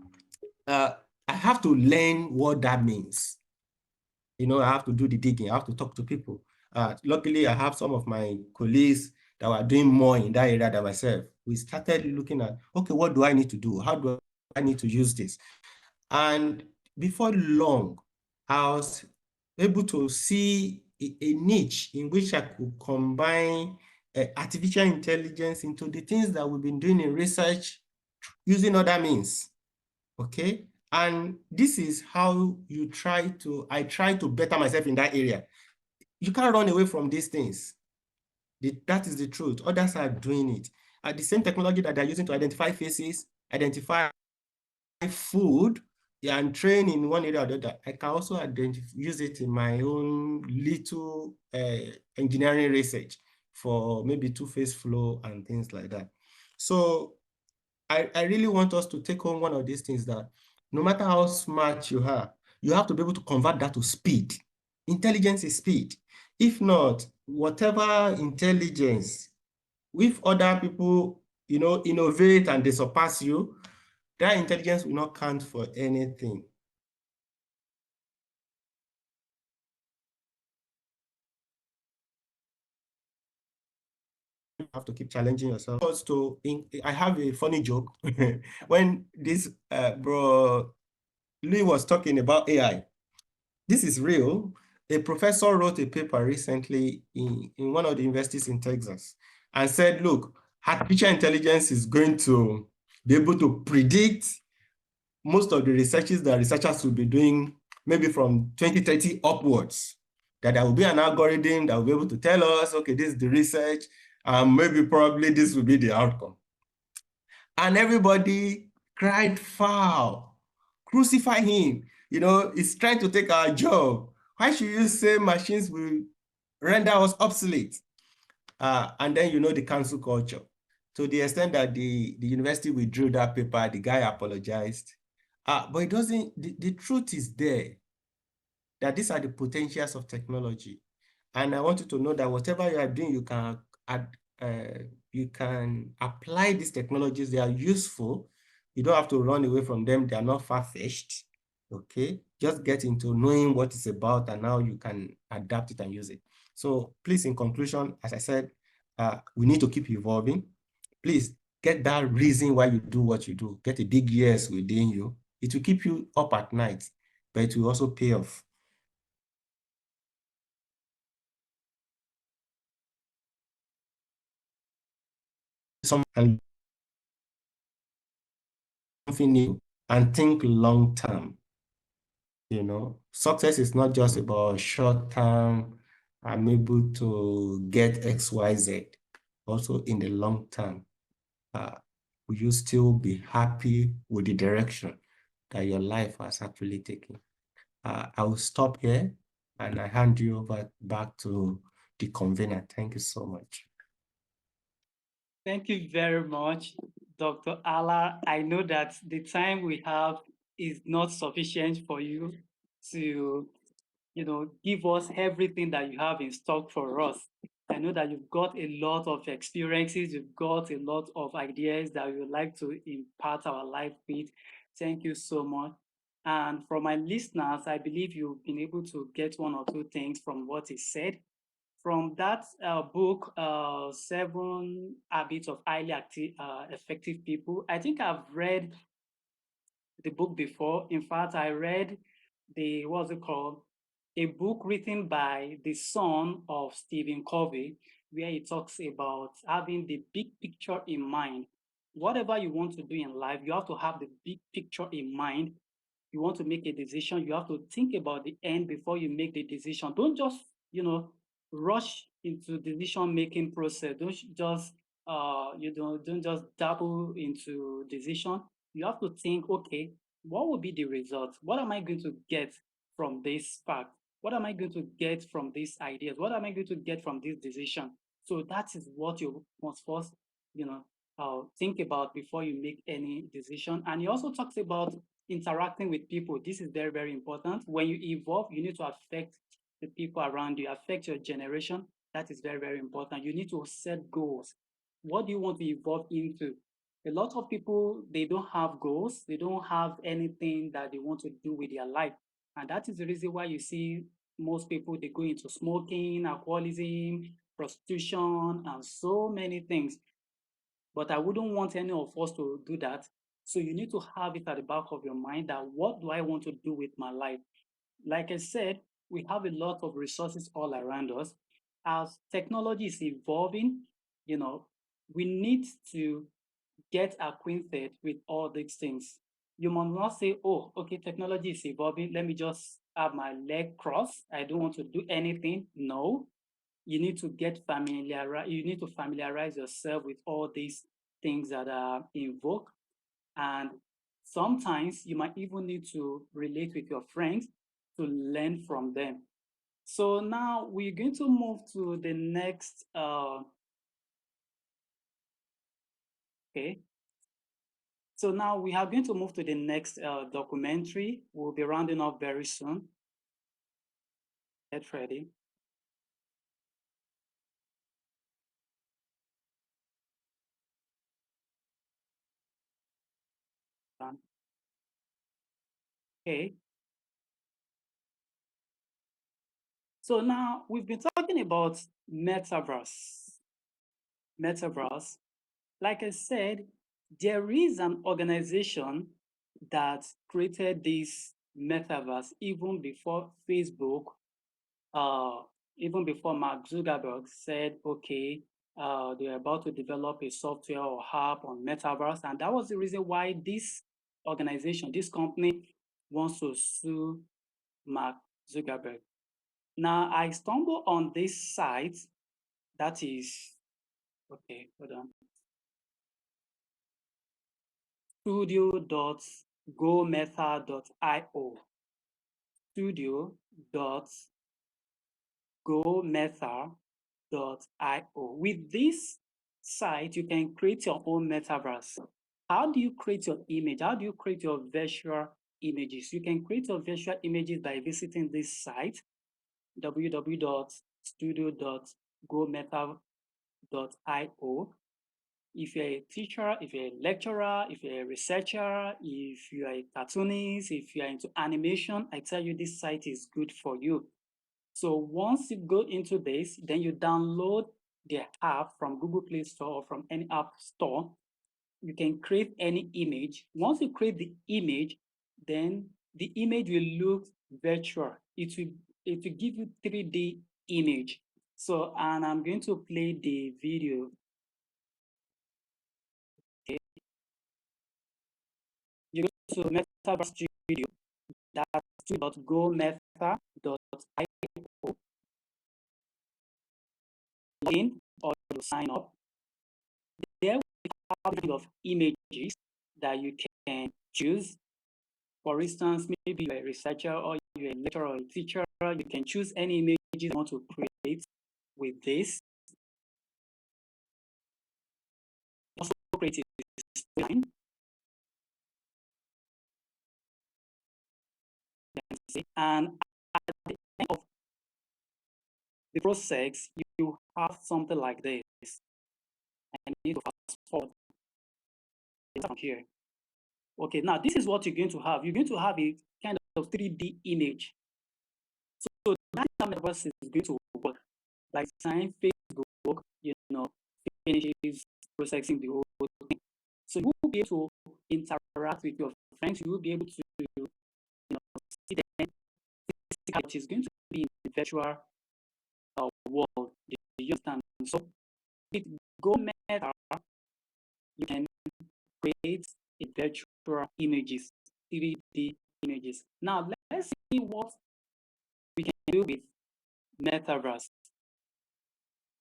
I have to learn what that means. You know, I have to do the digging. I have to talk to people. Luckily, I have some of my colleagues that were doing more in that area than myself. We started looking at, okay, what do I need to do? How do I need to use this? And before long, I was able to see a niche in which I could combine artificial intelligence into the things that we've been doing in research using other means, okay? And this is how I try to better myself in that area. You can't run away from these things. That is the truth. Others are doing it. The same technology that they're using to identify faces, identify food, and train in one area or the other, I can also use it in my own little engineering research for maybe two-phase flow and things like that. So I really want us to take on one of these things that no matter how smart you are, you have to be able to convert that to speed. Intelligence is speed. If not, whatever intelligence, if other people, you know, innovate and they surpass you, that intelligence will not count for anything. You have to keep challenging yourself. I have a funny joke. When this bro Lee was talking about AI, this is real. A professor wrote a paper recently in one of the universities in Texas and said, look, artificial intelligence is going to be able to predict most of the researches that researchers will be doing maybe from 2030 upwards, that there will be an algorithm that will be able to tell us, okay, this is the research, and maybe probably this will be the outcome. And everybody cried foul, crucify him. You know, he's trying to take our job. Why should you say machines will render us obsolete? And then, you know, the cancel culture. To the extent that the university withdrew that paper, the guy apologized. But it doesn't, the truth is there, that these are the potentials of technology. And I want you to know that whatever you are doing, you can apply these technologies. They are useful. You don't have to run away from them. They are not far-fetched. Okay, just get into knowing what it's about and how you can adapt it and use it. So please, in conclusion, as I said, we need to keep evolving. Please get that reason why you do what you do. Get a big yes within you. It will keep you up at night, but it will also pay off. Something new and think long term. You know, success is not just about short term. I'm able to get X, Y, Z. Also, in the long term, will you still be happy with the direction that your life has actually taken? I will stop here and I hand you over back to the convener. Thank you so much. Thank you very much, Dr. Ala. I know that the time we have is not sufficient for you to, give us everything that you have in stock for us. I know that you've got a lot of experiences, you've got a lot of ideas that you would like to impart our life with. Thank you so much. And for my listeners, I believe you've been able to get one or two things from what is said. From that book, Seven Habits of Highly Effective People, I think I've read the book before. In fact, I read what's it called? A book written by the son of Stephen Covey, where he talks about having the big picture in mind. Whatever you want to do in life, you have to have the big picture in mind. You want to make a decision, you have to think about the end before you make the decision. Don't just, rush into decision-making process. Don't just, don't just dabble into decision. You have to think, okay, what will be the result? What am I going to get from this fact? What am I going to get from these ideas? What am I going to get from this decision? So that is what you must first, think about before you make any decision. And he also talks about interacting with people. This is very, very important. When you evolve, you need to affect the people around you, affect your generation. That is very, very important. You need to set goals. What do you want to evolve into? A lot of people, they don't have goals. They don't have anything that they want to do with their life. And that is the reason why you see most people, they go into smoking, alcoholism, prostitution, and so many things. But I wouldn't want any of us to do that. So you need to have it at the back of your mind that what do I want to do with my life? Like I said, we have a lot of resources all around us. As technology is evolving, we need to get acquainted with all these things. You must not say, oh, okay, technology is evolving. Let me just have my leg crossed. I don't want to do anything. No, you need to you need to familiarize yourself with all these things that are in vogue. And sometimes you might even need to relate with your friends to learn from them. So now we're going to move to the next, okay. So now we are going to move to the next documentary. We'll be rounding up very soon. Get ready. Okay. So now we've been talking about Metaverse. Metaverse. Like I said, there is an organization that created this Metaverse even before Facebook, even before Mark Zuckerberg said, okay, they're about to develop a software or app on Metaverse. And that was the reason why this organization, this company, wants to sue Mark Zuckerberg. Now, I stumbled on this site that is, okay, hold on. studio.gometa.io. studio.gometa.io. With this site, you can create your own metaverse. How do you create your image? How do you create your virtual images? You can create your virtual images by visiting this site, www studio.gometa.io. If you're a teacher, if you're a lecturer, if you're a researcher, if you are a cartoonist, if you are into animation, I tell you this site is good for you. So once you go into this, then you download the app from Google Play Store or from any app store. You can create any image. Once you create the image, then the image will look virtual. It will give you 3D image. So, and I'm going to play the video. Okay. You go to Metaverse Studio. That's studio.gometa.io. Login or to sign up. There we have a kind of images that you can choose. For instance, maybe you're a researcher or you're a lecturer or a teacher, you can choose any images you want to create with this. Also create a line. And at the end of the process, you have something like this. I need to fast forward from here. Okay, now this is what you're going to have. You're going to have a kind of 3D image. So that metaverse is going to work. Like time Facebook, finishes processing the whole thing. So you will be able to interact with your friends. You will be able to, see them physically, which is going to be in the virtual world. Do you understand? So with Go Meta, you can create a virtual images, 3D images. Now let's see what we can do with Metaverse.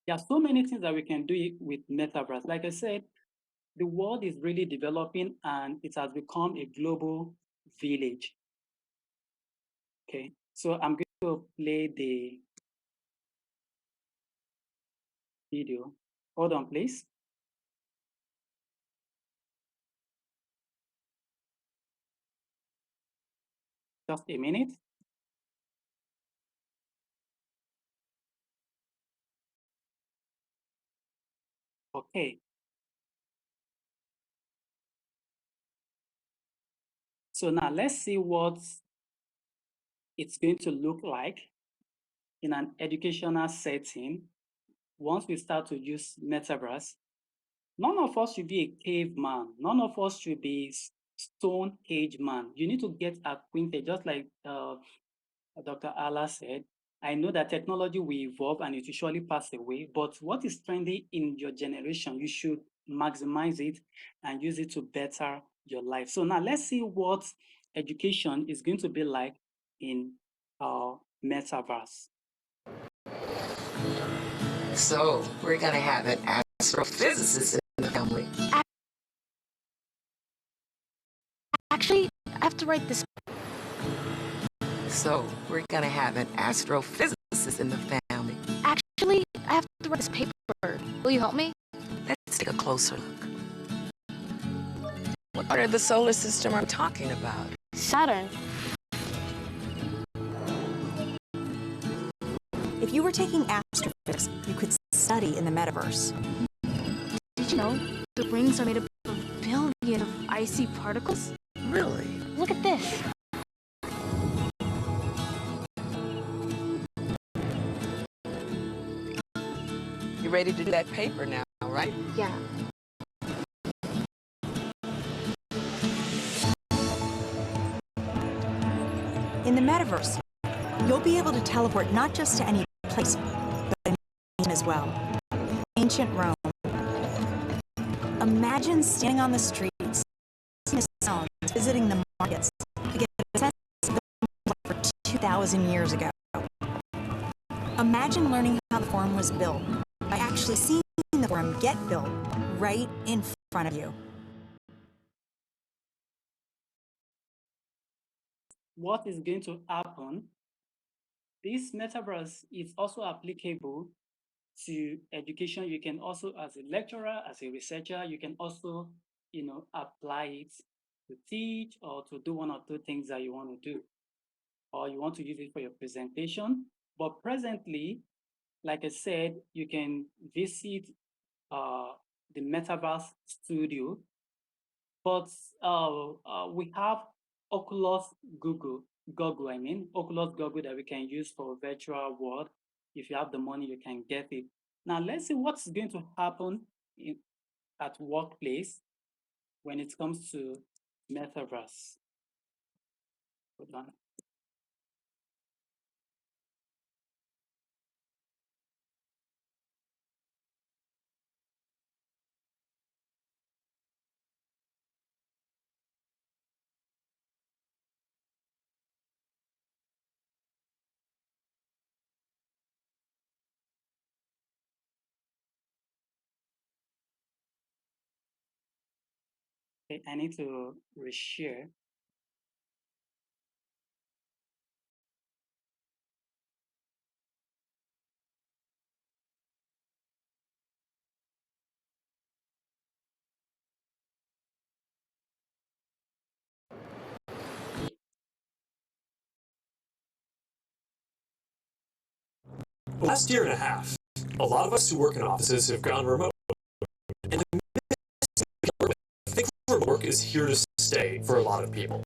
There are so many things that we can do with Metaverse. Like I said, the world is really developing and it has become a global village. Okay, so I'm going to play the video. Hold on, please. Just a minute. Okay. So now let's see what it's going to look like in an educational setting once we start to use Metaverse. None of us should be a caveman. None of us should be stone age man. You need to get acquainted, just like Dr. Ala said. I know that technology will evolve and it will surely pass away, but what is trendy in your generation, you should maximize it and use it to better your life. So now let's see what education is going to be like in Metaverse. So we're going to have an astrophysicist in the family. Actually, I have to write this. So we're going to have an astrophysicist in the family. Actually, I have to write this paper. Will you help me? Let's take a closer look. What part of the solar system are we talking about? Saturn. If you were taking astrophysics, you could study in the metaverse. Did you know the rings are made up of billions of icy particles? Really? Look at this. You ready to do that paper now, right? Yeah. In the metaverse, you'll be able to teleport not just to any place, but as well. Ancient Rome. Imagine standing on the streets, listening to sounds, visiting the markets, to get a sense of the for 2,000 years ago. Imagine learning how the forum was built by actually seeing the forum get built right in front of you. What is going to happen? This metaverse is also applicable to education. You can also, as a lecturer, as a researcher, you can also, apply it to teach or to do one or two things that you want to do, or you want to use it for your presentation. But presently, like I said, you can visit the Metaverse studio, but we have Oculus Google, I mean, Oculus Google that we can use for virtual world. If you have the money, you can get it. Now, let's see what's going to happen at workplace when it comes to Metaverse. Hold on. Okay, I need to reshare. Last year and a half, a lot of us who work in offices have gone remote. And I think remote work is here to stay for a lot of people.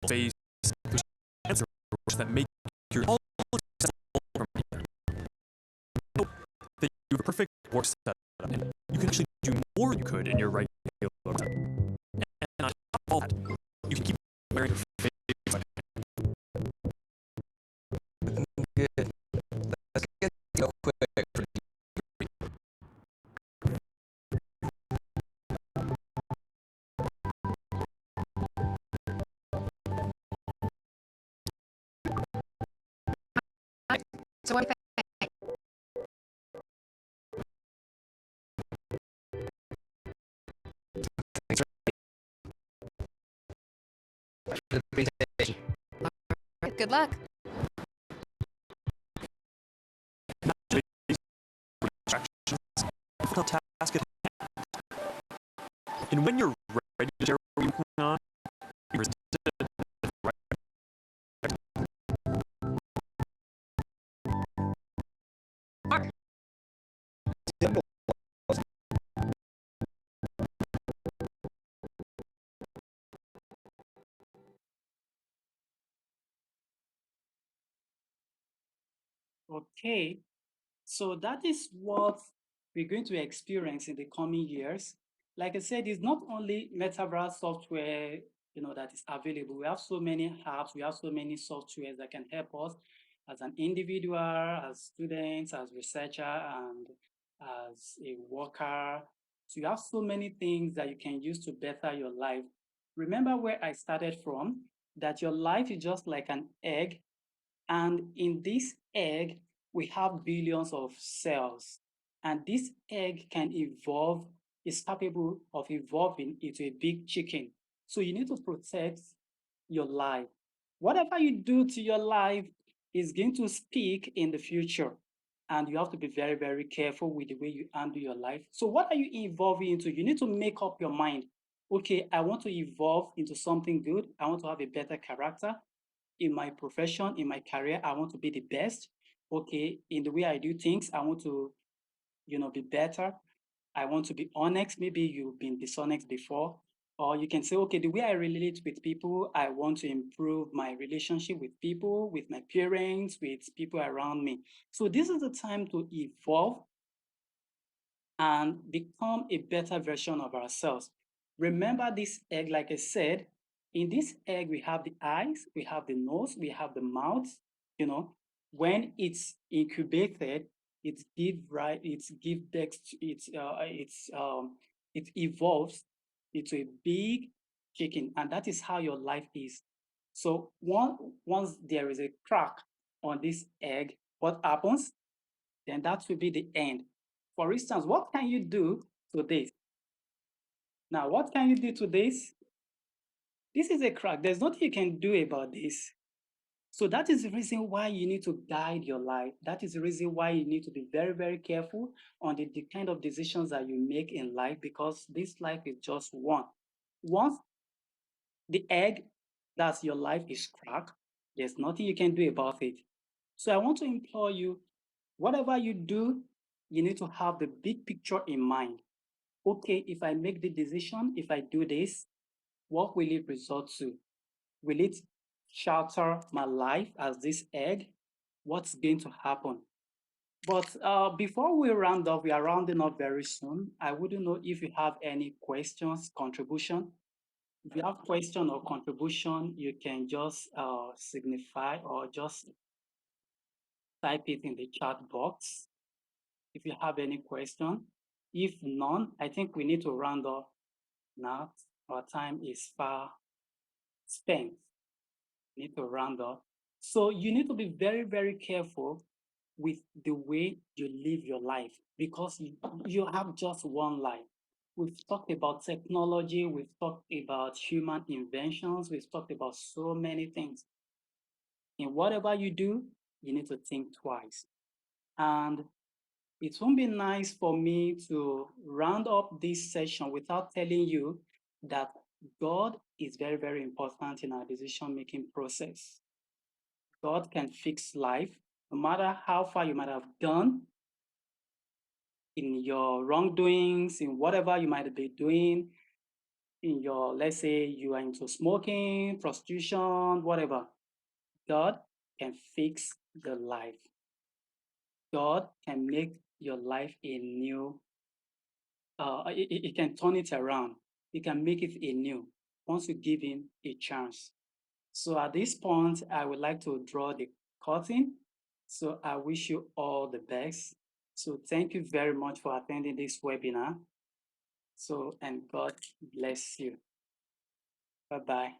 Face that make your all from here. That you have a perfect work setup, and you can actually do more than you could in your regular job. And on top of all that, you can keep wearing your face. Good. Let's get real quick for So what do you the presentation. think? Good luck. Task at hand. And when you're ready to share what you're working on, you present it Okay, so that is what we're going to experience in the coming years. Like I said, it's not only Metaverse software, that is available. We have so many apps, we have so many softwares that can help us as an individual, as students, as researcher, and as a worker. So you have so many things that you can use to better your life. Remember where I started from, that your life is just like an egg, and in this egg, we have billions of cells. And this egg can evolve, is capable of evolving into a big chicken. So you need to protect your life. Whatever you do to your life is going to speak in the future. And you have to be very, very careful with the way you handle your life. So what are you evolving into? You need to make up your mind. Okay, I want to evolve into something good. I want to have a better character in my profession, in my career. I want to be the best. Okay, in the way I do things, I want to, be better. I want to be honest. Maybe you've been dishonest before. Or you can say, okay, the way I relate with people, I want to improve my relationship with people, with my parents, with people around me. So this is the time to evolve and become a better version of ourselves. Remember this egg, like I said, in this egg, we have the eyes, we have the nose, we have the mouth. When it's incubated, it it evolves into a big chicken, and that is how your life is. So once there is a crack on this egg, what happens? Then that will be the end. For instance, what can you do to this? Now, what can you do to this? This is a crack. There's nothing you can do about this. So that is the reason why you need to guide your life. That is the reason why you need to be very, very careful on the kind of decisions that you make in life, because this life is just one. Once the egg, that's your life, is cracked, there's nothing you can do about it. So I want to implore you, whatever you do, you need to have the big picture in mind. Okay, if I make the decision, if I do this, what will it result to? Will it shatter my life as this egg? What's going to happen? But before we round up, we are rounding up very soon. I wouldn't know if you have any questions, contribution. If you have question or contribution, you can just signify or just type it in the chat box if you have any question. If none, I think we need to round up now. Our time is far spent. We need to round up. So you need to be very, very careful with the way you live your life, because you have just one life. We've talked about technology, we've talked about human inventions, we've talked about so many things. In whatever you do, you need to think twice. And it won't be nice for me to round up this session without telling you that God is very, very important in our decision-making process. God can fix life, no matter how far you might have gone in your wrongdoings, in whatever you might be doing, in your, let's say you are into smoking, prostitution, whatever. God can fix your life. God can make your life a new, it can turn it around. It can make it a new once you give him a chance. So at this point, I would like to draw the curtain. So I wish you all the best. So thank you very much for attending this webinar. So, and God bless you. Bye-bye.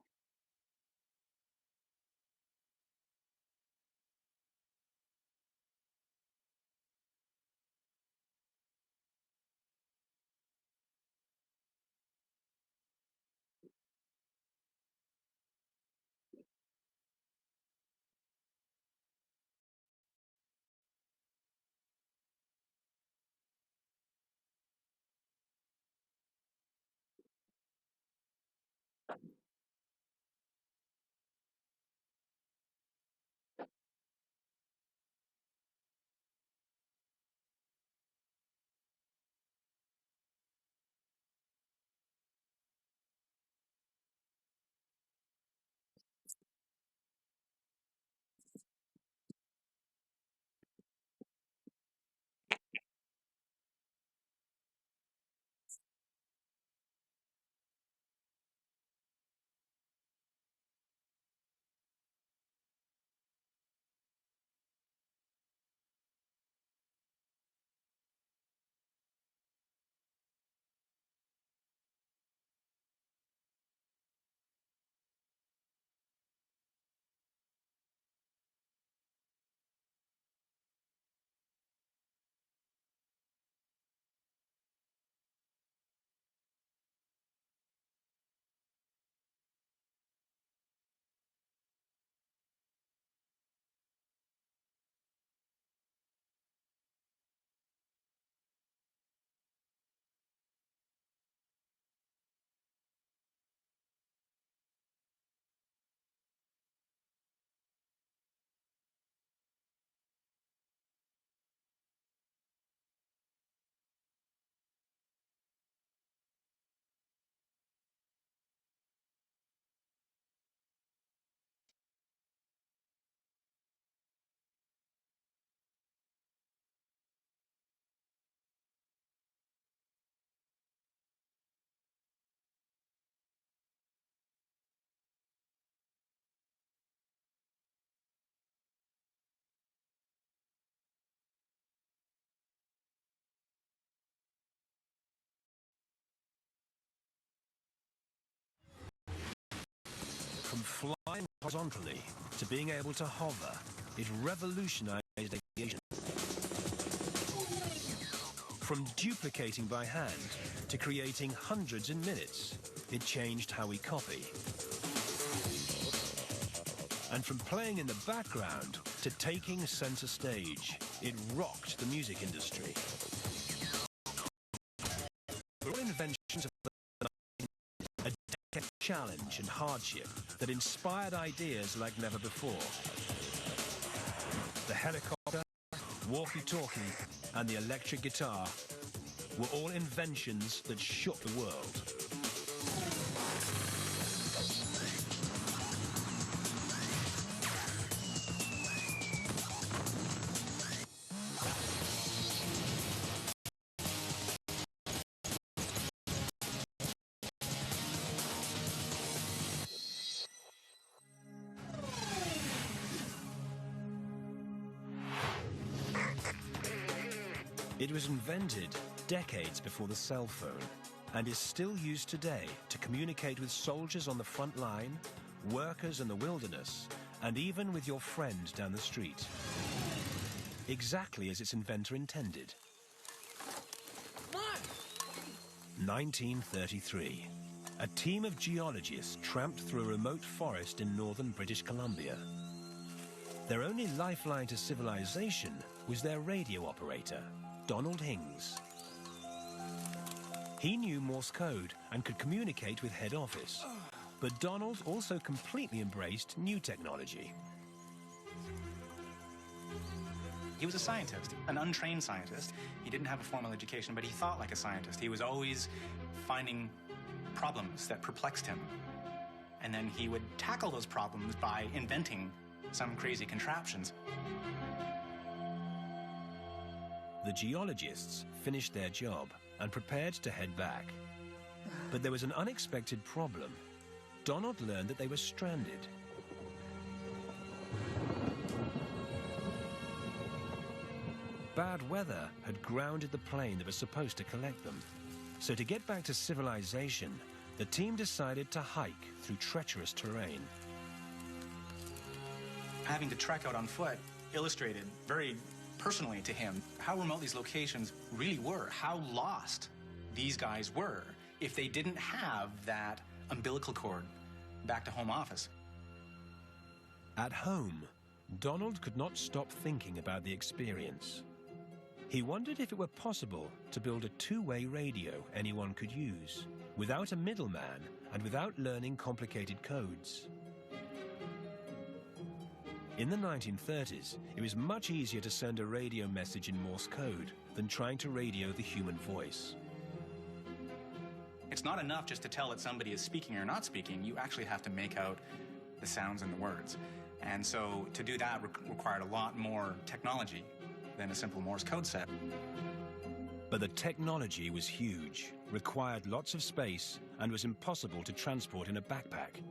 From flying horizontally to being able to hover, it revolutionized aviation. From duplicating by hand to creating hundreds in minutes, it changed how we copy. And from playing in the background to taking center stage, it rocked the music industry. All inventions of the 90s, a decade of challenge and hardship that inspired ideas like never before. The helicopter, walkie-talkie, and the electric guitar were all inventions that shook the world. It was invented decades before the cell phone and is still used today to communicate with soldiers on the front line, workers in the wilderness, and even with your friend down the street. Exactly as its inventor intended. 1933. A team of geologists tramped through a remote forest in northern British Columbia. Their only lifeline to civilization was their radio operator, Donald Hings. He knew Morse code and could communicate with head office. But Donald also completely embraced new technology. He was a scientist, an untrained scientist. He didn't have a formal education, but he thought like a scientist. He was always finding problems that perplexed him. And then he would tackle those problems by inventing some crazy contraptions. The geologists finished their job and prepared to head back. But there was an unexpected problem. Donald learned that they were stranded. Bad weather had grounded the plane that was supposed to collect them. So to get back to civilization, the team decided to hike through treacherous terrain. Having to trek out on foot illustrated very personally to him how remote these locations really were, how lost these guys were if they didn't have that umbilical cord back to home office. At home, Donald could not stop thinking about the experience. He wondered if it were possible to build a two-way radio anyone could use, without a middleman and without learning complicated codes. In the 1930s, it was much easier to send a radio message in Morse code than trying to radio the human voice. It's not enough just to tell that somebody is speaking or not speaking. You actually have to make out the sounds and the words. And so to do that required a lot more technology than a simple Morse code set. But the technology was huge, required lots of space, and was impossible to transport in a backpack.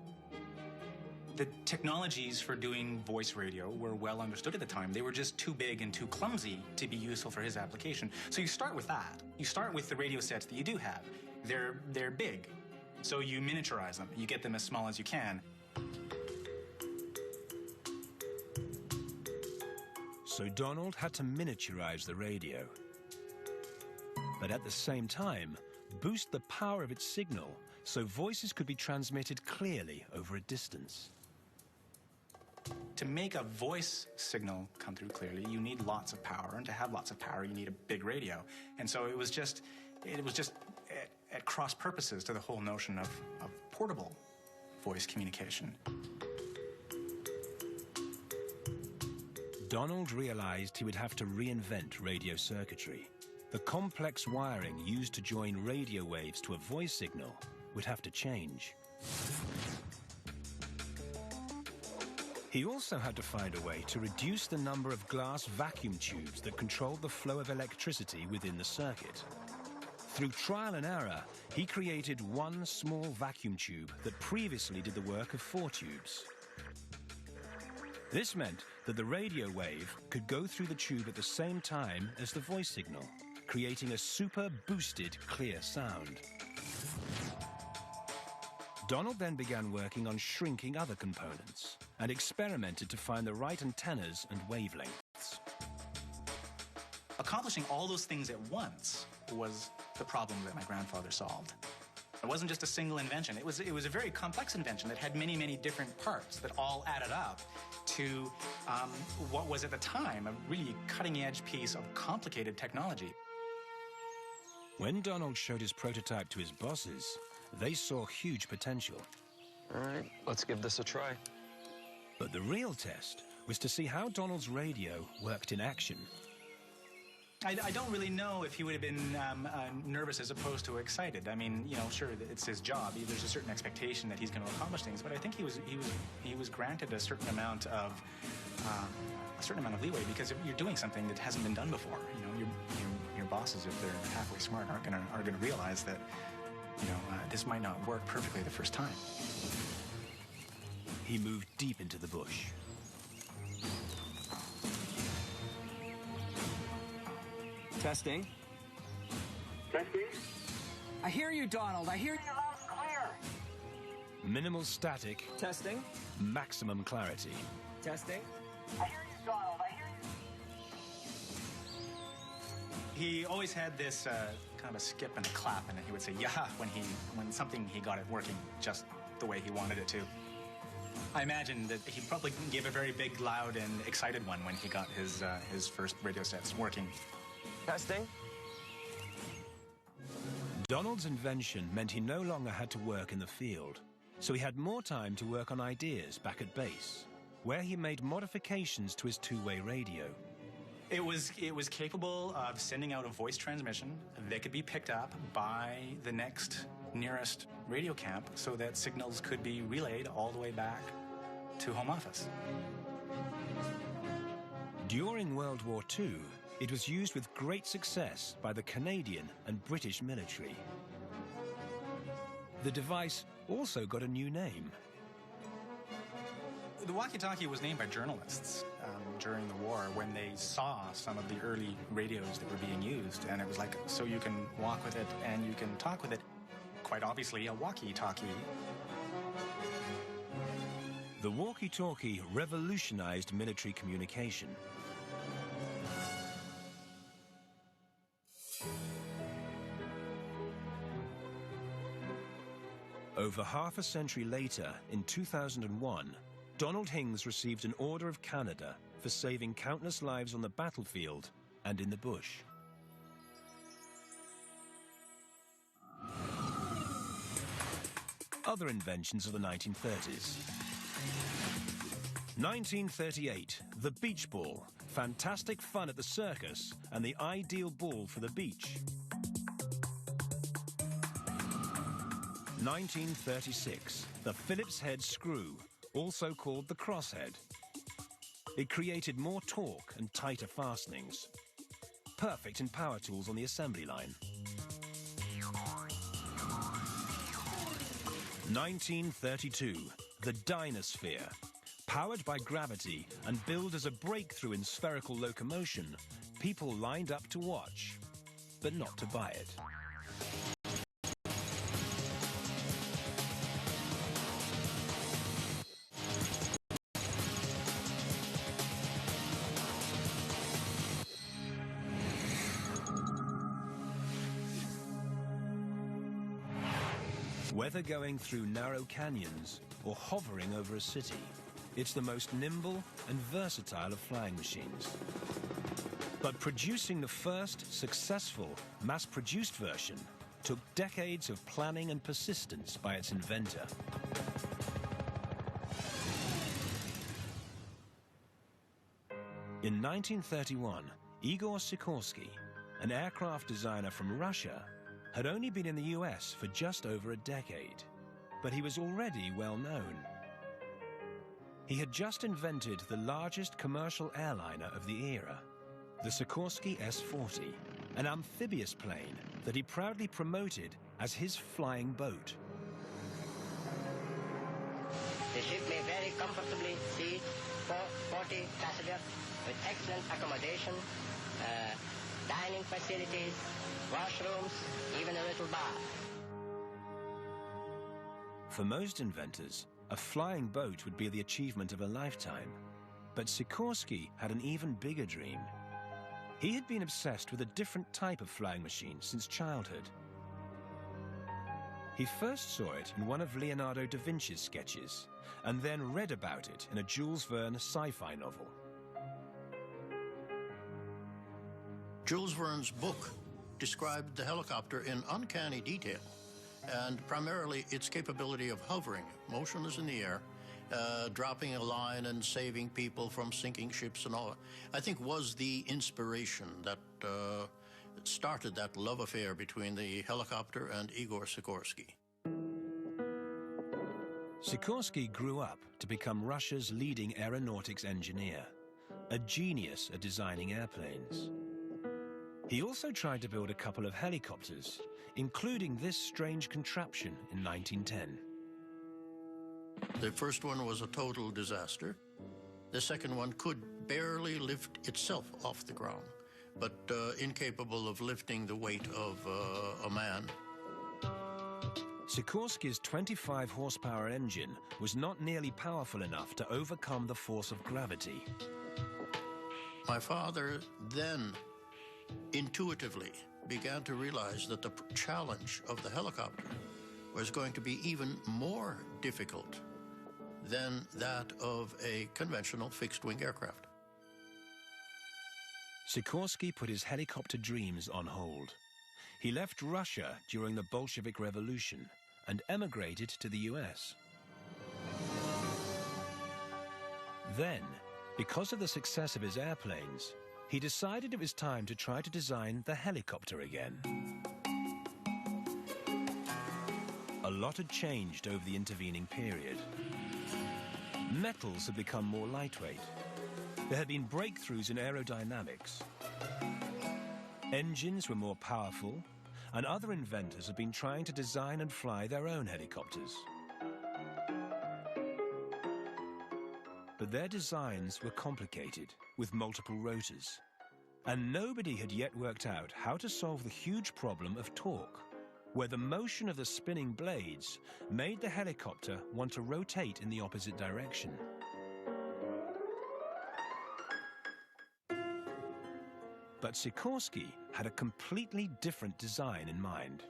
The technologies for doing voice radio were well understood at the time. They were just too big and too clumsy to be useful for his application. So you start with that. You start with the radio sets that you do have. They're big, so you miniaturize them. You get them as small as you can. So Donald had to miniaturize the radio. But at the same time, boost the power of its signal so voices could be transmitted clearly over a distance. To make a voice signal come through clearly, you need lots of power, and to have lots of power, you need a big radio. And so it was just at cross purposes to the whole notion of portable voice communication. Donald realized he would have to reinvent radio circuitry. The complex wiring used to join radio waves to a voice signal would have to change. He also had to find a way to reduce the number of glass vacuum tubes that controlled the flow of electricity within the circuit. Through trial and error, he created one small vacuum tube that previously did the work of 4 tubes. This meant that the radio wave could go through the tube at the same time as the voice signal, creating a super boosted clear sound. Donald then began working on shrinking other components and experimented to find the right antennas and wavelengths. Accomplishing all those things at once was the problem that my grandfather solved. It wasn't just a single invention. It was a very complex invention that had many, many different parts that all added up to what was at the time a really cutting-edge piece of complicated technology. When Donald showed his prototype to his bosses, they saw huge potential. All right, let's give this a try. But the real test was to see how Donald's radio worked in action. I don't really know if he would have been nervous as opposed to excited. I mean, you know, sure, it's his job. There's a certain expectation that he's going to accomplish things, but I think he was granted a certain amount of leeway, because if you're doing something that hasn't been done before, you know, your bosses, if they're halfway smart, are going to realize that, you know, this might not work perfectly the first time. He moved deep into the bush. Testing. Testing. I hear you, Donald. I hear you loud and clear. Minimal static. Testing. Maximum clarity. Testing. I hear you, Donald. I hear you. He always had this kind of a skip and a clap, and he would say "yeah" when something he got it working just the way he wanted it to. I imagine that he probably gave a very big, loud, and excited one when he got his first radio sets working. Testing. Donald's invention meant he no longer had to work in the field, so he had more time to work on ideas back at base, where he made modifications to his two-way radio. It was capable of sending out a voice transmission that could be picked up by the next nearest radio camp, so that signals could be relayed all the way back to home office. During World War II, it was used with great success by the Canadian and British military. The device also got a new name. The walkie-talkie was named by journalists during the war when they saw some of the early radios that were being used, and it was like, so you can walk with it and you can talk with it. Quite obviously, a walkie-talkie. The walkie-talkie revolutionized military communication. Over half a century later, in 2001, Donald Hings received an Order of Canada for saving countless lives on the battlefield and in the bush. Other inventions of the 1930s. 1938, the beach ball. Fantastic fun at the circus and the ideal ball for the beach. 1936, the Phillips head screw, also called the crosshead. It created more torque and tighter fastenings. Perfect in power tools on the assembly line. 1932, the Dynasphere. Powered by gravity and billed as a breakthrough in spherical locomotion, people lined up to watch, but not to buy it. Whether going through narrow canyons or hovering over a city, it's the most nimble and versatile of flying machines. But producing the first successful, mass-produced version took decades of planning and persistence by its inventor. In 1931, Igor Sikorsky, an aircraft designer from Russia, had only been in the US for just over a decade, but he was already well known. He had just invented the largest commercial airliner of the era, the Sikorsky S-40, an amphibious plane that he proudly promoted as his flying boat. The ship may very comfortably seat 40 passengers with excellent accommodation, dining facilities, washrooms, even a little bar. For most inventors, a flying boat would be the achievement of a lifetime. But Sikorsky had an even bigger dream. He had been obsessed with a different type of flying machine since childhood. He first saw it in one of Leonardo da Vinci's sketches, and then read about it in a Jules Verne sci-fi novel. Jules Verne's book described the helicopter in uncanny detail, and primarily its capability of hovering, motionless in the air, dropping a line and saving people from sinking ships and all, I think was the inspiration that started that love affair between the helicopter and Igor Sikorsky. Sikorsky grew up to become Russia's leading aeronautics engineer, a genius at designing airplanes. He also tried to build a couple of helicopters, including this strange contraption in 1910. The first one was a total disaster. The second one could barely lift itself off the ground, but incapable of lifting the weight of a man. Sikorsky's 25 horsepower engine was not nearly powerful enough to overcome the force of gravity. My father then intuitively began to realize that the challenge of the helicopter was going to be even more difficult than that of a conventional fixed-wing aircraft. Sikorsky put his helicopter dreams on hold. He left Russia during the Bolshevik Revolution and emigrated to the US. Then, because of the success of his airplanes, he decided it was time to try to design the helicopter again. A lot had changed over the intervening period. Metals had become more lightweight. There had been breakthroughs in aerodynamics. Engines were more powerful, and other inventors had been trying to design and fly their own helicopters. But their designs were complicated, with multiple rotors, and nobody had yet worked out how to solve the huge problem of torque, where the motion of the spinning blades made the helicopter want to rotate in the opposite direction. But Sikorsky had a completely different design in mind.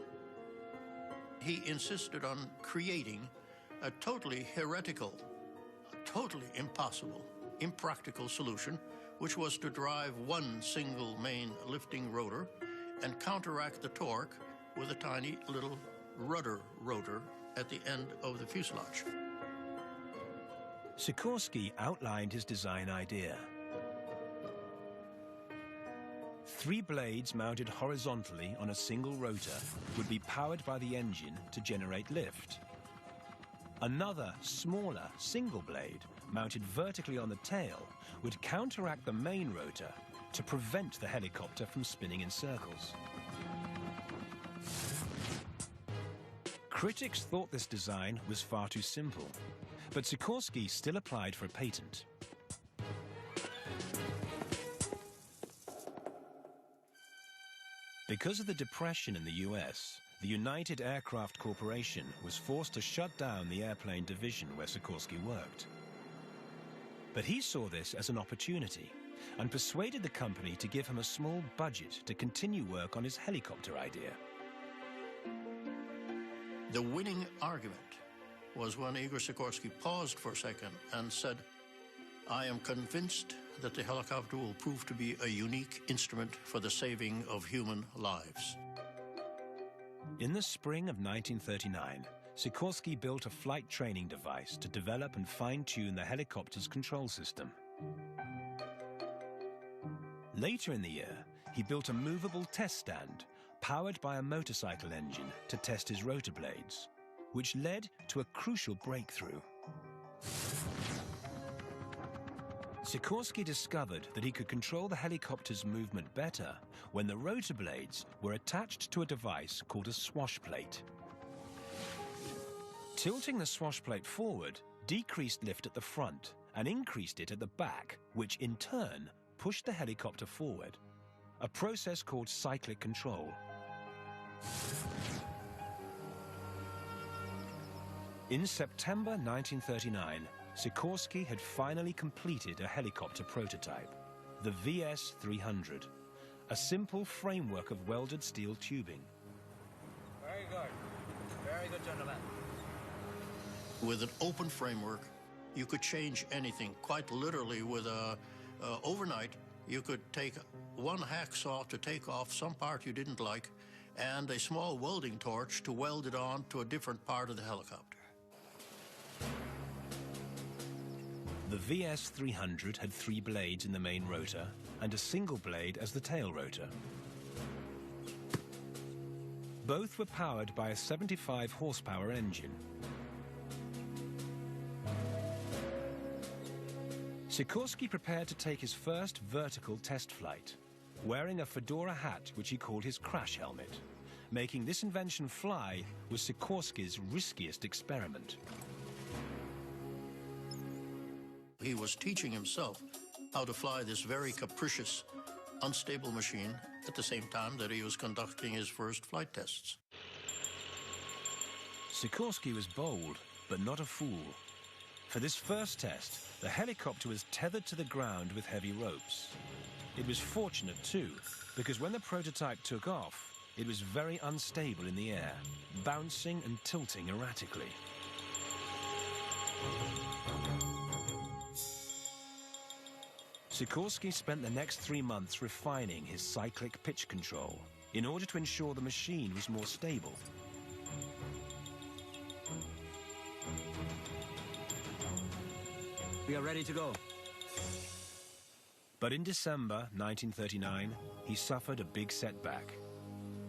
He insisted on creating a totally heretical, totally impossible, impractical solution, which was to drive one single main lifting rotor and counteract the torque with a tiny little rudder rotor at the end of the fuselage. Sikorsky outlined his design idea. 3 blades mounted horizontally on a single rotor would be powered by the engine to generate lift. Another, smaller, single blade mounted vertically on the tail would counteract the main rotor to prevent the helicopter from spinning in circles. Critics thought this design was far too simple, but Sikorsky still applied for a patent. Because of the Depression in the US, the United Aircraft Corporation was forced to shut down the airplane division where Sikorsky worked. But he saw this as an opportunity and persuaded the company to give him a small budget to continue work on his helicopter idea. The winning argument was when Igor Sikorsky paused for a second and said, "I am convinced that the helicopter will prove to be a unique instrument for the saving of human lives." In the spring of 1939, Sikorsky built a flight training device to develop and fine-tune the helicopter's control system. Later in the year, he built a movable test stand powered by a motorcycle engine to test his rotor blades, which led to a crucial breakthrough. Sikorsky discovered that he could control the helicopter's movement better when the rotor blades were attached to a device called a swash plate. Tilting the swash plate forward decreased lift at the front and increased it at the back, which in turn pushed the helicopter forward, a process called cyclic control. In September 1939, Sikorsky had finally completed a helicopter prototype, the VS-300, a simple framework of welded steel tubing. Very good. Very good, gentlemen. With an open framework, you could change anything. Quite literally, with overnight, you could take one hacksaw to take off some part you didn't like, and a small welding torch to weld it on to a different part of the helicopter. The VS-300 had 3 blades in the main rotor and a single blade as the tail rotor. Both were powered by a 75 horsepower engine. Sikorsky prepared to take his first vertical test flight, wearing a fedora hat which he called his crash helmet. Making this invention fly was Sikorsky's riskiest experiment. He was teaching himself how to fly this very capricious, unstable machine at the same time that he was conducting his first flight tests. Sikorsky was bold, but not a fool. For this first test, the helicopter was tethered to the ground with heavy ropes. It was fortunate too, because when the prototype took off, it was very unstable in the air, bouncing and tilting erratically. Sikorsky spent the next 3 months refining his cyclic pitch control in order to ensure the machine was more stable. We are ready to go. But in December 1939, he suffered a big setback.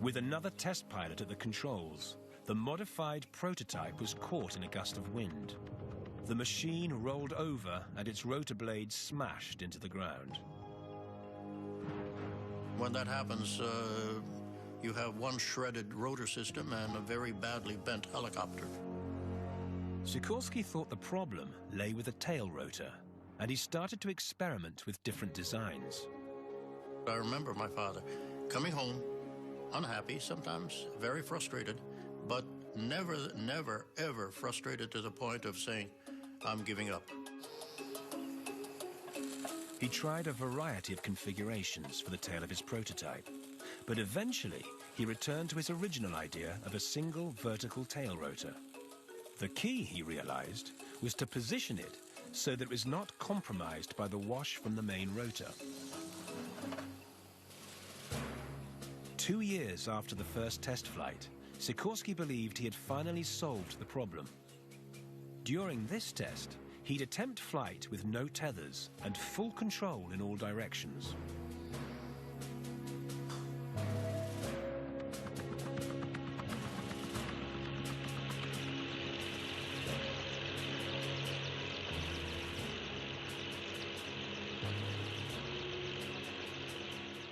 With another test pilot at the controls, the modified prototype was caught in a gust of wind. The machine rolled over and its rotor blades smashed into the ground. When that happens, you have one shredded rotor system and a very badly bent helicopter. Sikorsky thought the problem lay with the tail rotor, and he started to experiment with different designs. I remember my father coming home, unhappy, sometimes very frustrated, but never, never, ever frustrated to the point of saying, I'm giving up. He tried a variety of configurations for the tail of his prototype, but eventually he returned to his original idea of a single vertical tail rotor. The key, he realized, was to position it so that it was not compromised by the wash from the main rotor. 2 years after the first test flight, Sikorsky believed he had finally solved the problem. During this test, he'd attempt flight with no tethers and full control in all directions.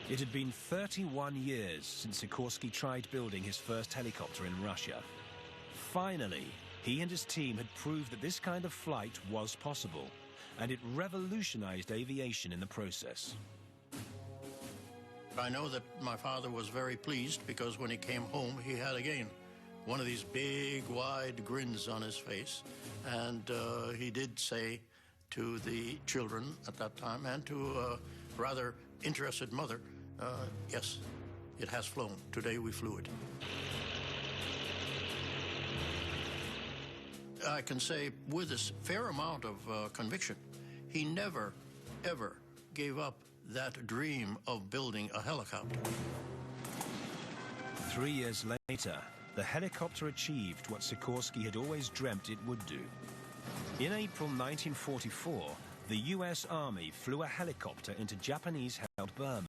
It had been 31 years since Sikorsky tried building his first helicopter in Russia. Finally, he and his team had proved that this kind of flight was possible, and it revolutionized aviation in the process. I know that my father was very pleased because when he came home, he had again one of these big, wide grins on his face. And he did say to the children at that time and to a rather interested mother, yes, it has flown. Today we flew it. I can say with a fair amount of conviction, he never, ever gave up that dream of building a helicopter. 3 years later, the helicopter achieved what Sikorsky had always dreamt it would do. In April 1944, the US Army flew a helicopter into Japanese-held Burma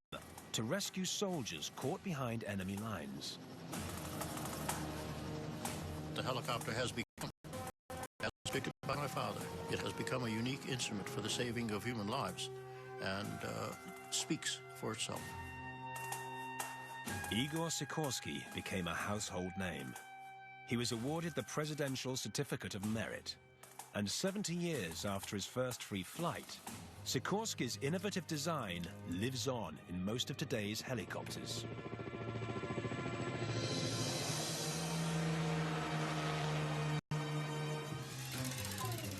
to rescue soldiers caught behind enemy lines. The helicopter has become, as depicted by my father, it has become a unique instrument for the saving of human lives and speaks for itself. Igor Sikorsky became a household name. He was awarded the Presidential Certificate of Merit, and 70 years after his first free flight, Sikorsky's innovative design lives on in most of today's helicopters.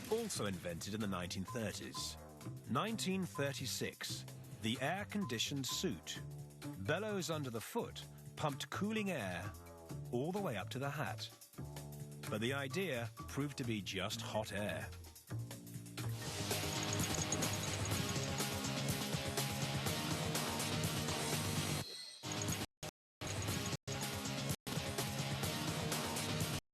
Also invented in the 1930s. 1936, the air-conditioned suit. Bellows under the foot pumped cooling air all the way up to the hat. But the idea proved to be just hot air.